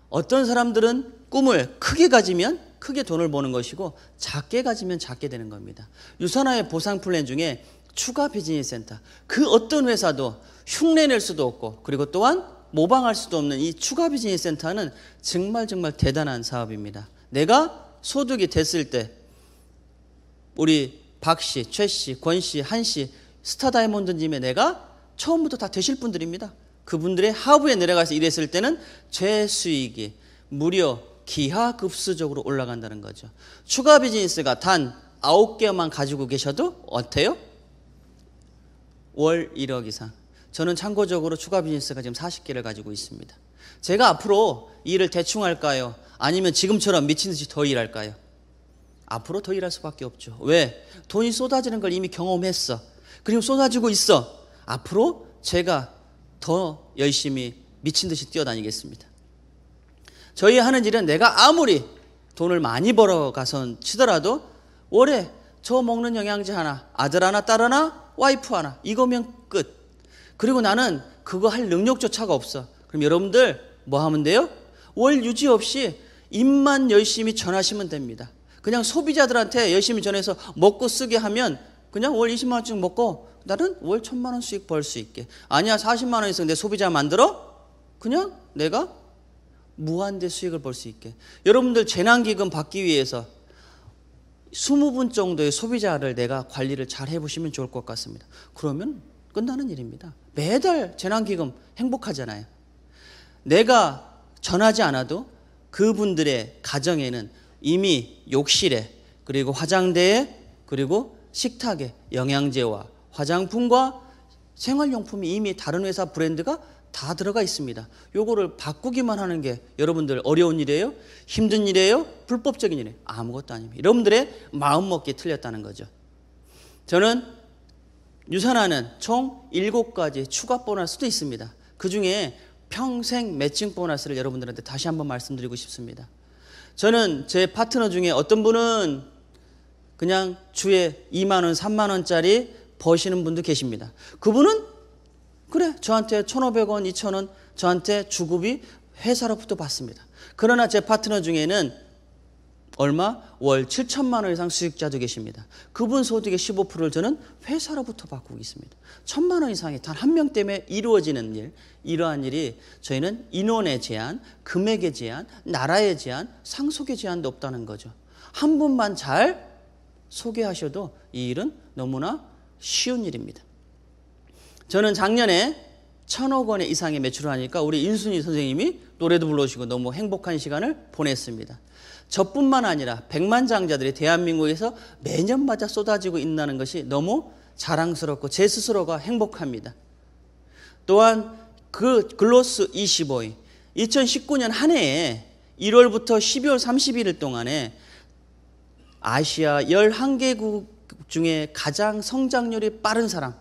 어떤 사람들은 꿈을 크게 가지면 크게 돈을 버는 것이고 작게 가지면 작게 되는 겁니다. 유산화의 보상 플랜 중에 추가 비즈니스 센터, 그 어떤 회사도 흉내낼 수도 없고 그리고 또한 모방할 수도 없는 이 추가 비즈니스 센터는 정말 대단한 사업입니다. 내가 소득이 됐을 때 우리 박씨, 최씨, 권씨, 한씨, 스타 다이아몬드님의 내가 처음부터 다 되실 분들입니다. 그분들의 하부에 내려가서 일했을 때는 제 수익이 무려 기하급수적으로 올라간다는 거죠. 추가 비즈니스가 단 9개만 가지고 계셔도 어때요? 월 1억 이상. 저는 참고적으로 추가 비즈니스가 지금 40개를 가지고 있습니다. 제가 앞으로 일을 대충 할까요? 아니면 지금처럼 미친 듯이 더 일할까요? 앞으로 더 일할 수밖에 없죠. 왜? 돈이 쏟아지는 걸 이미 경험했어. 그리고 쏟아지고 있어. 앞으로 제가 더 열심히 미친 듯이 뛰어다니겠습니다. 저희 하는 일은 내가 아무리 돈을 많이 벌어가선 치더라도 월에 저 먹는 영양제 하나, 아들 하나, 딸 하나, 와이프 하나, 이거면 끝. 그리고 나는 그거 할 능력조차가 없어. 그럼 여러분들 뭐 하면 돼요? 월 유지 없이 입만 열심히 전하시면 됩니다. 그냥 소비자들한테 열심히 전해서 먹고 쓰게 하면 그냥 월 20만 원씩 먹고 나는 월 1,000만 원 수익 벌 수 있게. 아니야, 40만 원 이상 내 소비자 만들어? 그냥 내가 무한대 수익을 벌 수 있게. 여러분들 재난기금 받기 위해서 20분 정도의 소비자를 내가 관리를 잘 해보시면 좋을 것 같습니다. 그러면 끝나는 일입니다. 매달 재난기금 행복하잖아요. 내가 전하지 않아도 그분들의 가정에는 이미 욕실에, 그리고 화장대에, 그리고 식탁에 영양제와 화장품과 생활용품이 이미 다른 회사 브랜드가 다 들어가 있습니다. 요거를 바꾸기만 하는 게 여러분들 어려운 일이에요? 힘든 일이에요? 불법적인 일이에요? 아무것도 아닙니다. 여러분들의 마음먹기에 틀렸다는 거죠. 저는 유산하는 총 7가지 추가 보너스도 있습니다. 그 중에 평생 매칭 보너스를 여러분들한테 다시 한번 말씀드리고 싶습니다. 저는 제 파트너 중에 어떤 분은 그냥 주에 2만 원, 3만 원짜리 버시는 분도 계십니다. 그분은 그래, 저한테 1,500원, 2,000원 저한테 주급이 회사로부터 받습니다. 그러나 제 파트너 중에는 얼마? 월 7천만 원 이상 수익자도 계십니다. 그분 소득의 15%를 저는 회사로부터 받고 있습니다. 1,000만 원 이상이 단 한 명 때문에 이루어지는 일, 이러한 일이 저희는 인원의 제한, 금액의 제한, 나라의 제한, 상속의 제한도 없다는 거죠. 한 분만 잘 소개하셔도 이 일은 너무나 쉬운 일입니다. 저는 작년에 1,000억 원 이상의 매출을 하니까 우리 인순이 선생님이 노래도 불러주시고 너무 행복한 시간을 보냈습니다. 저뿐만 아니라 백만장자들이 대한민국에서 매년마다 쏟아지고 있다는 것이 너무 자랑스럽고 제 스스로가 행복합니다. 또한 그 글로스 25위 2019년 한 해에 1월부터 12월 31일 동안에 아시아 11개국 중에 가장 성장률이 빠른 사람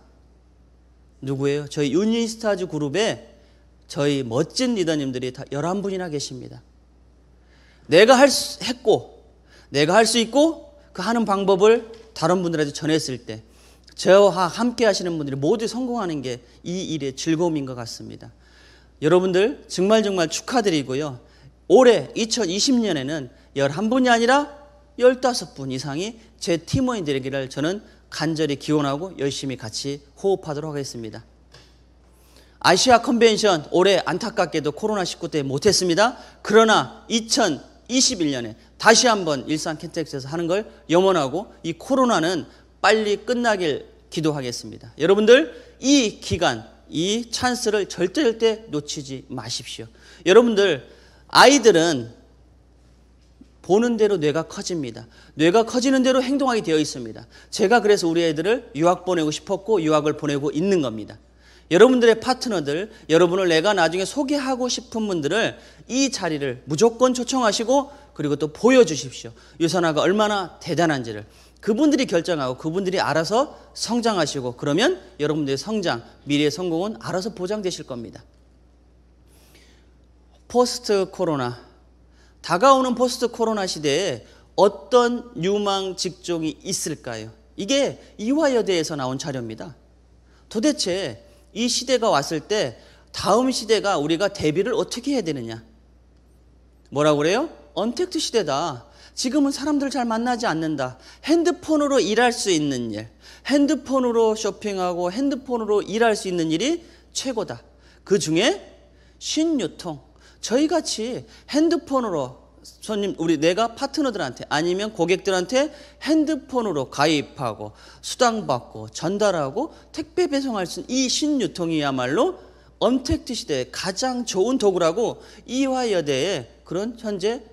누구예요? 저희 유니스타즈 그룹에 저희 멋진 리더님들이 다 11분이나 계십니다. 내가 했고 내가 할 수 있고 그 하는 방법을 다른 분들한테 전했을 때 저와 함께 하시는 분들이 모두 성공하는 게 이 일의 즐거움인 것 같습니다. 여러분들 정말 축하드리고요. 올해 2020년에는 11분이 아니라 15분 이상이 제 팀원이 되기를 저는 간절히 기원하고 열심히 같이 호흡하도록 하겠습니다. 아시아 컨벤션 올해 안타깝게도 코로나19 때문에 못했습니다. 그러나 2021년에 다시 한번 일산 켄텍스에서 하는 걸 염원하고 이 코로나는 빨리 끝나길 기도하겠습니다. 여러분들 이 기간, 이 찬스를 절대 놓치지 마십시오. 여러분들 아이들은 보는 대로 뇌가 커집니다. 뇌가 커지는 대로 행동하게 되어 있습니다. 제가 그래서 우리 애들을 유학 보내고 싶었고 유학을 보내고 있는 겁니다. 여러분들의 파트너들, 여러분을 내가 나중에 소개하고 싶은 분들을 이 자리를 무조건 초청하시고 그리고 또 보여주십시오. 유선아가 얼마나 대단한지를. 그분들이 결정하고 그분들이 알아서 성장하시고 그러면 여러분들의 성장, 미래의 성공은 알아서 보장되실 겁니다. 포스트 코로나, 다가오는 포스트 코로나 시대에 어떤 유망 직종이 있을까요? 이게 이화여대에서 나온 자료입니다. 도대체 이 시대가 왔을 때 다음 시대가 우리가 대비를 어떻게 해야 되느냐? 뭐라고 그래요? 언택트 시대다. 지금은 사람들 잘 만나지 않는다. 핸드폰으로 일할 수 있는 일, 핸드폰으로 쇼핑하고 핸드폰으로 일할 수 있는 일이 최고다. 그 중에 신유통, 저희같이 핸드폰으로 손님, 내가 파트너들한테 아니면 고객들한테 핸드폰으로 가입하고 수당받고 전달하고 택배 배송할 수 있는 이 신유통이야말로 언택트 시대에 가장 좋은 도구라고 이화여대에 그런 현재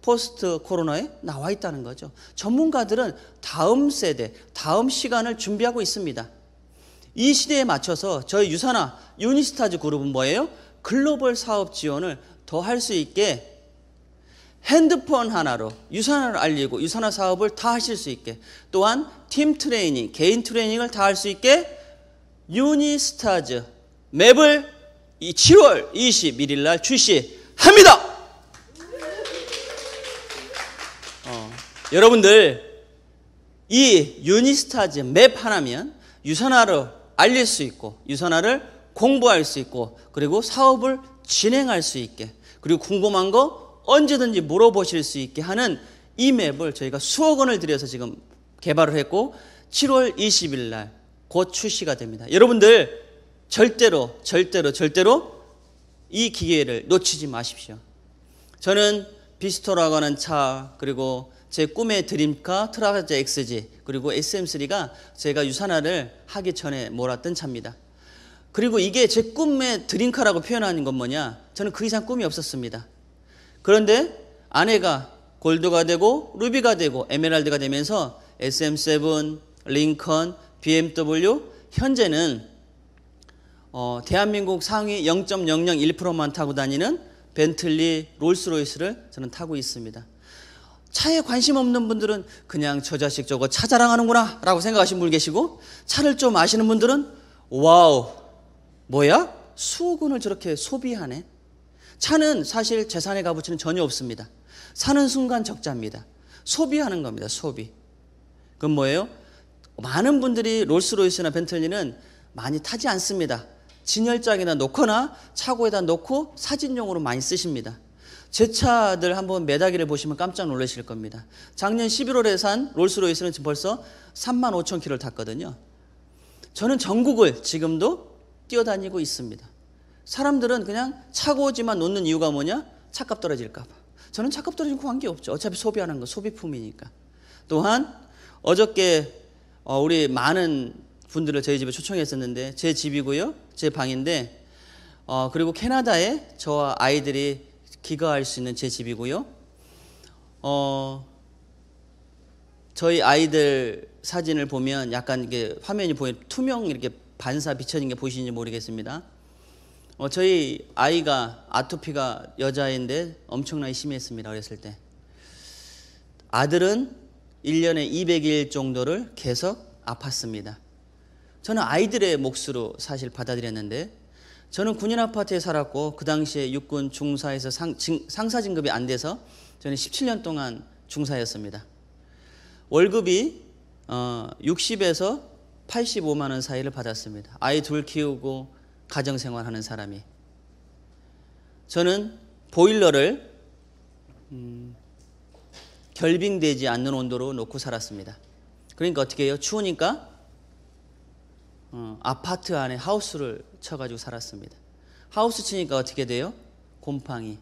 포스트 코로나에 나와 있다는 거죠. 전문가들은 다음 세대, 다음 시간을 준비하고 있습니다. 이 시대에 맞춰서 저희 유산아 유니스타즈 그룹은 뭐예요? 글로벌 사업 지원을 더 할 수 있게 핸드폰 하나로 유산화를 알리고 유산화 사업을 다 하실 수 있게, 또한 팀 트레이닝, 개인 트레이닝을 다 할 수 있게 유니스타즈 맵을 7월 21일 날 출시합니다. 여러분들 이 유니스타즈 맵 하나면 유선화를 알릴 수 있고 유선화를 공부할 수 있고 그리고 사업을 진행할 수 있게 그리고 궁금한 거 언제든지 물어보실 수 있게 하는 이 맵을 저희가 수억 원을 들여서 지금 개발을 했고 7월 20일 날 곧 출시가 됩니다. 여러분들 절대로 이 기회를 놓치지 마십시오. 저는 비스토라고 하는 차 그리고 제 꿈의 드림카 트라바제 XG 그리고 SM3가 제가 유산화를 하기 전에 몰았던 차입니다. 그리고 이게 제 꿈의 드림카라고 표현하는 건 뭐냐? 저는 그 이상 꿈이 없었습니다. 그런데 아내가 골드가 되고 루비가 되고 에메랄드가 되면서 SM7, 링컨, BMW 현재는 대한민국 상위 0.001%만 타고 다니는 벤틀리, 롤스로이스를 저는 타고 있습니다. 차에 관심 없는 분들은 그냥 저 자식 저거 차 자랑하는구나 라고 생각하시는 분 계시고 차를 좀 아시는 분들은 와우 뭐야? 수억 원을 저렇게 소비하네. 차는 사실 재산의 값어치는 전혀 없습니다. 사는 순간 적자입니다. 소비하는 겁니다. 소비. 그건 뭐예요? 많은 분들이 롤스로이스나 벤틀리는 많이 타지 않습니다. 진열장에다 놓거나 차고에다 놓고 사진용으로 많이 쓰십니다. 제 차들 한번 매다기를 보시면 깜짝 놀라실 겁니다. 작년 11월에 산 롤스로이스는 지금 벌써 35,000km를 탔거든요. 저는 전국을 지금도 뛰어다니고 있습니다. 사람들은 그냥 차고지만 놓는 이유가 뭐냐? 차값 떨어질까 봐. 저는 차값 떨어지는 거 관계없죠. 어차피 소비하는 거 소비품이니까. 또한 어저께 우리 많은 분들을 저희 집에 초청했었는데 제 집이고요. 제 방인데 그리고 캐나다에 저와 아이들이 귀가할 수 있는 제 집이고요. 저희 아이들 사진을 보면 약간 이게 화면이 보이는 투명 이렇게 반사 비춰진 게 보이시는지 모르겠습니다. 저희 아이가 아토피가 여자인데 엄청나게 심했습니다. 어렸을 때. 아들은 1년에 200일 정도를 계속 아팠습니다. 저는 아이들의 몫으로 사실 받아들였는데 저는 군인 아파트에 살았고 그 당시에 육군 중사에서 상사 진급이 안 돼서 저는 17년 동안 중사였습니다. 월급이 60에서 85만 원 사이를 받았습니다. 아이 둘 키우고 가정생활하는 사람이. 저는 보일러를 결빙되지 않는 온도로 놓고 살았습니다. 그러니까 어떻게 해요? 추우니까 아파트 안에 하우스를 쳐가지고 살았습니다. 하우스 치니까 어떻게 돼요? 곰팡이.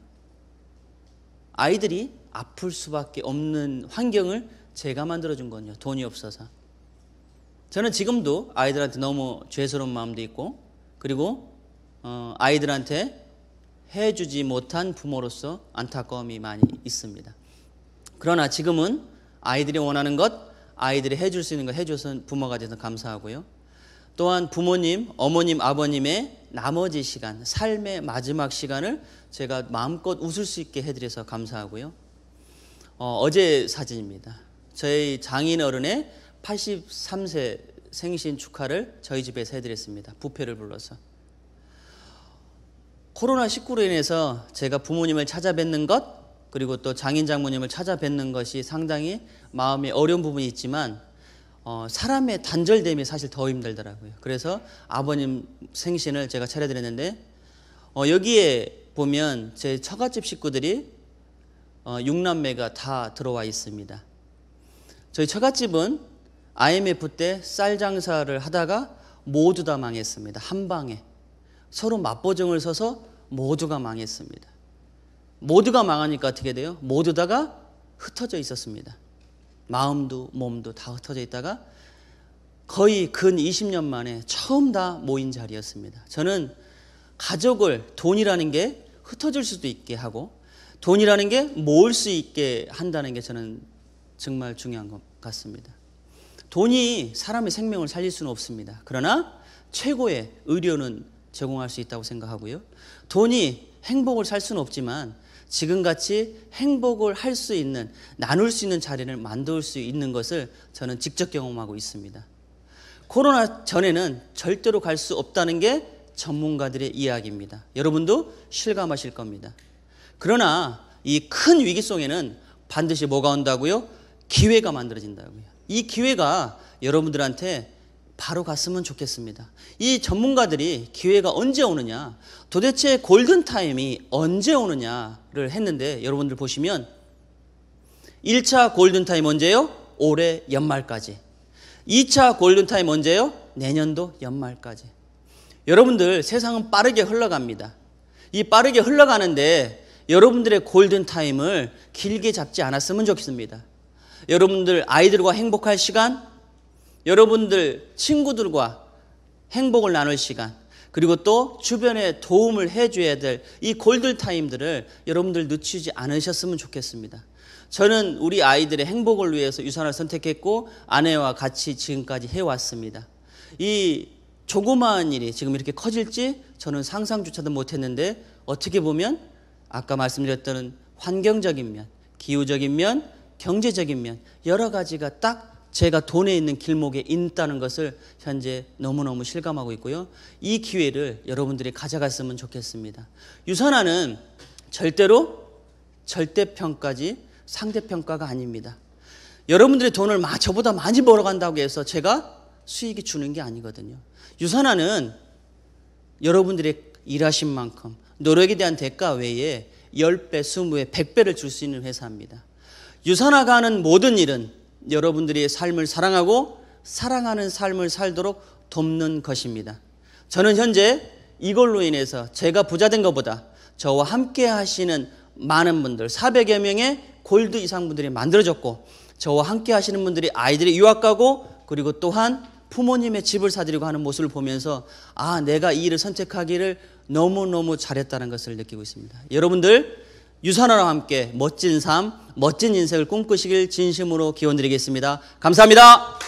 아이들이 아플 수밖에 없는 환경을 제가 만들어준 거군요. 돈이 없어서. 저는 지금도 아이들한테 너무 죄스러운 마음도 있고 그리고 아이들한테 해주지 못한 부모로서 안타까움이 많이 있습니다. 그러나 지금은 아이들이 원하는 것, 아이들이 해줄 수 있는 것 해줘서 부모가 돼서 감사하고요. 또한 부모님, 어머님, 아버님의 나머지 시간, 삶의 마지막 시간을 제가 마음껏 웃을 수 있게 해드려서 감사하고요. 어제 사진입니다. 저희 장인 어른의 83세 생신 축하를 저희 집에서 해드렸습니다. 뷔페를 불러서. 코로나19로 인해서 제가 부모님을 찾아뵙는 것 그리고 또 장인 장모님을 찾아뵙는 것이 상당히 마음이 어려운 부분이 있지만 사람의 단절됨이 사실 더 힘들더라고요. 그래서 아버님 생신을 제가 차려드렸는데 여기에 보면 제 처갓집 식구들이 6남매가 다 들어와 있습니다. 저희 처갓집은 IMF 때 쌀 장사를 하다가 모두 다 망했습니다. 한 방에. 서로 맞보증을 서서 모두가 망했습니다. 모두가 망하니까 어떻게 돼요? 모두 다가 흩어져 있었습니다. 마음도 몸도 다 흩어져 있다가 거의 근 20년 만에 처음 다 모인 자리였습니다. 저는 가족을 돈이라는 게 흩어질 수도 있게 하고 돈이라는 게 모을 수 있게 한다는 게 저는 정말 중요한 것 같습니다. 돈이 사람의 생명을 살릴 수는 없습니다. 그러나 최고의 의료는 제공할 수 있다고 생각하고요. 돈이 행복을 살 수는 없지만 지금같이 행복을 할 수 있는, 나눌 수 있는 자리를 만들 수 있는 것을 저는 직접 경험하고 있습니다. 코로나 전에는 절대로 갈 수 없다는 게 전문가들의 이야기입니다. 여러분도 실감하실 겁니다. 그러나 이 큰 위기 속에는 반드시 뭐가 온다고요? 기회가 만들어진다고요. 이 기회가 여러분들한테 바로 갔으면 좋겠습니다. 이 전문가들이 기회가 언제 오느냐, 도대체 골든타임이 언제 오느냐를 했는데 여러분들 보시면 1차 골든타임 언제요? 올해 연말까지. 2차 골든타임 언제요? 내년도 연말까지. 여러분들 세상은 빠르게 흘러갑니다. 이 빠르게 흘러가는데 여러분들의 골든타임을 길게 잡지 않았으면 좋겠습니다. 여러분들 아이들과 행복할 시간, 여러분들 친구들과 행복을 나눌 시간, 그리고 또 주변에 도움을 해줘야 될 이 골든타임들을 여러분들 놓치지 않으셨으면 좋겠습니다. 저는 우리 아이들의 행복을 위해서 유산을 선택했고 아내와 같이 지금까지 해왔습니다. 이 조그마한 일이 지금 이렇게 커질지 저는 상상조차도 못했는데 어떻게 보면 아까 말씀드렸던 환경적인 면, 기후적인 면, 경제적인 면 여러 가지가 딱 제가 돈에 있는 길목에 있다는 것을 현재 너무너무 실감하고 있고요. 이 기회를 여러분들이 가져갔으면 좋겠습니다. 유산화는 절대로 절대평가지 상대평가가 아닙니다. 여러분들의 돈을 저보다 많이 벌어간다고 해서 제가 수익이 주는 게 아니거든요. 유산화는 여러분들이 일하신 만큼 노력에 대한 대가 외에 10배, 20배, 100배를 줄 수 있는 회사입니다. 유산화가 하는 모든 일은 여러분들이 삶을 사랑하고 사랑하는 삶을 살도록 돕는 것입니다. 저는 현재 이걸로 인해서 제가 부자 된 것보다 저와 함께 하시는 많은 분들, 400여 명의 골드 이상 분들이 만들어졌고 저와 함께 하시는 분들이 아이들이 유학 가고 그리고 또한 부모님의 집을 사드리고 하는 모습을 보면서 내가 이 일을 선택하기를 너무너무 잘했다는 것을 느끼고 있습니다. 여러분들 유산화와 함께 멋진 삶, 멋진 인생을 꿈꾸시길 진심으로 기원드리겠습니다. 감사합니다.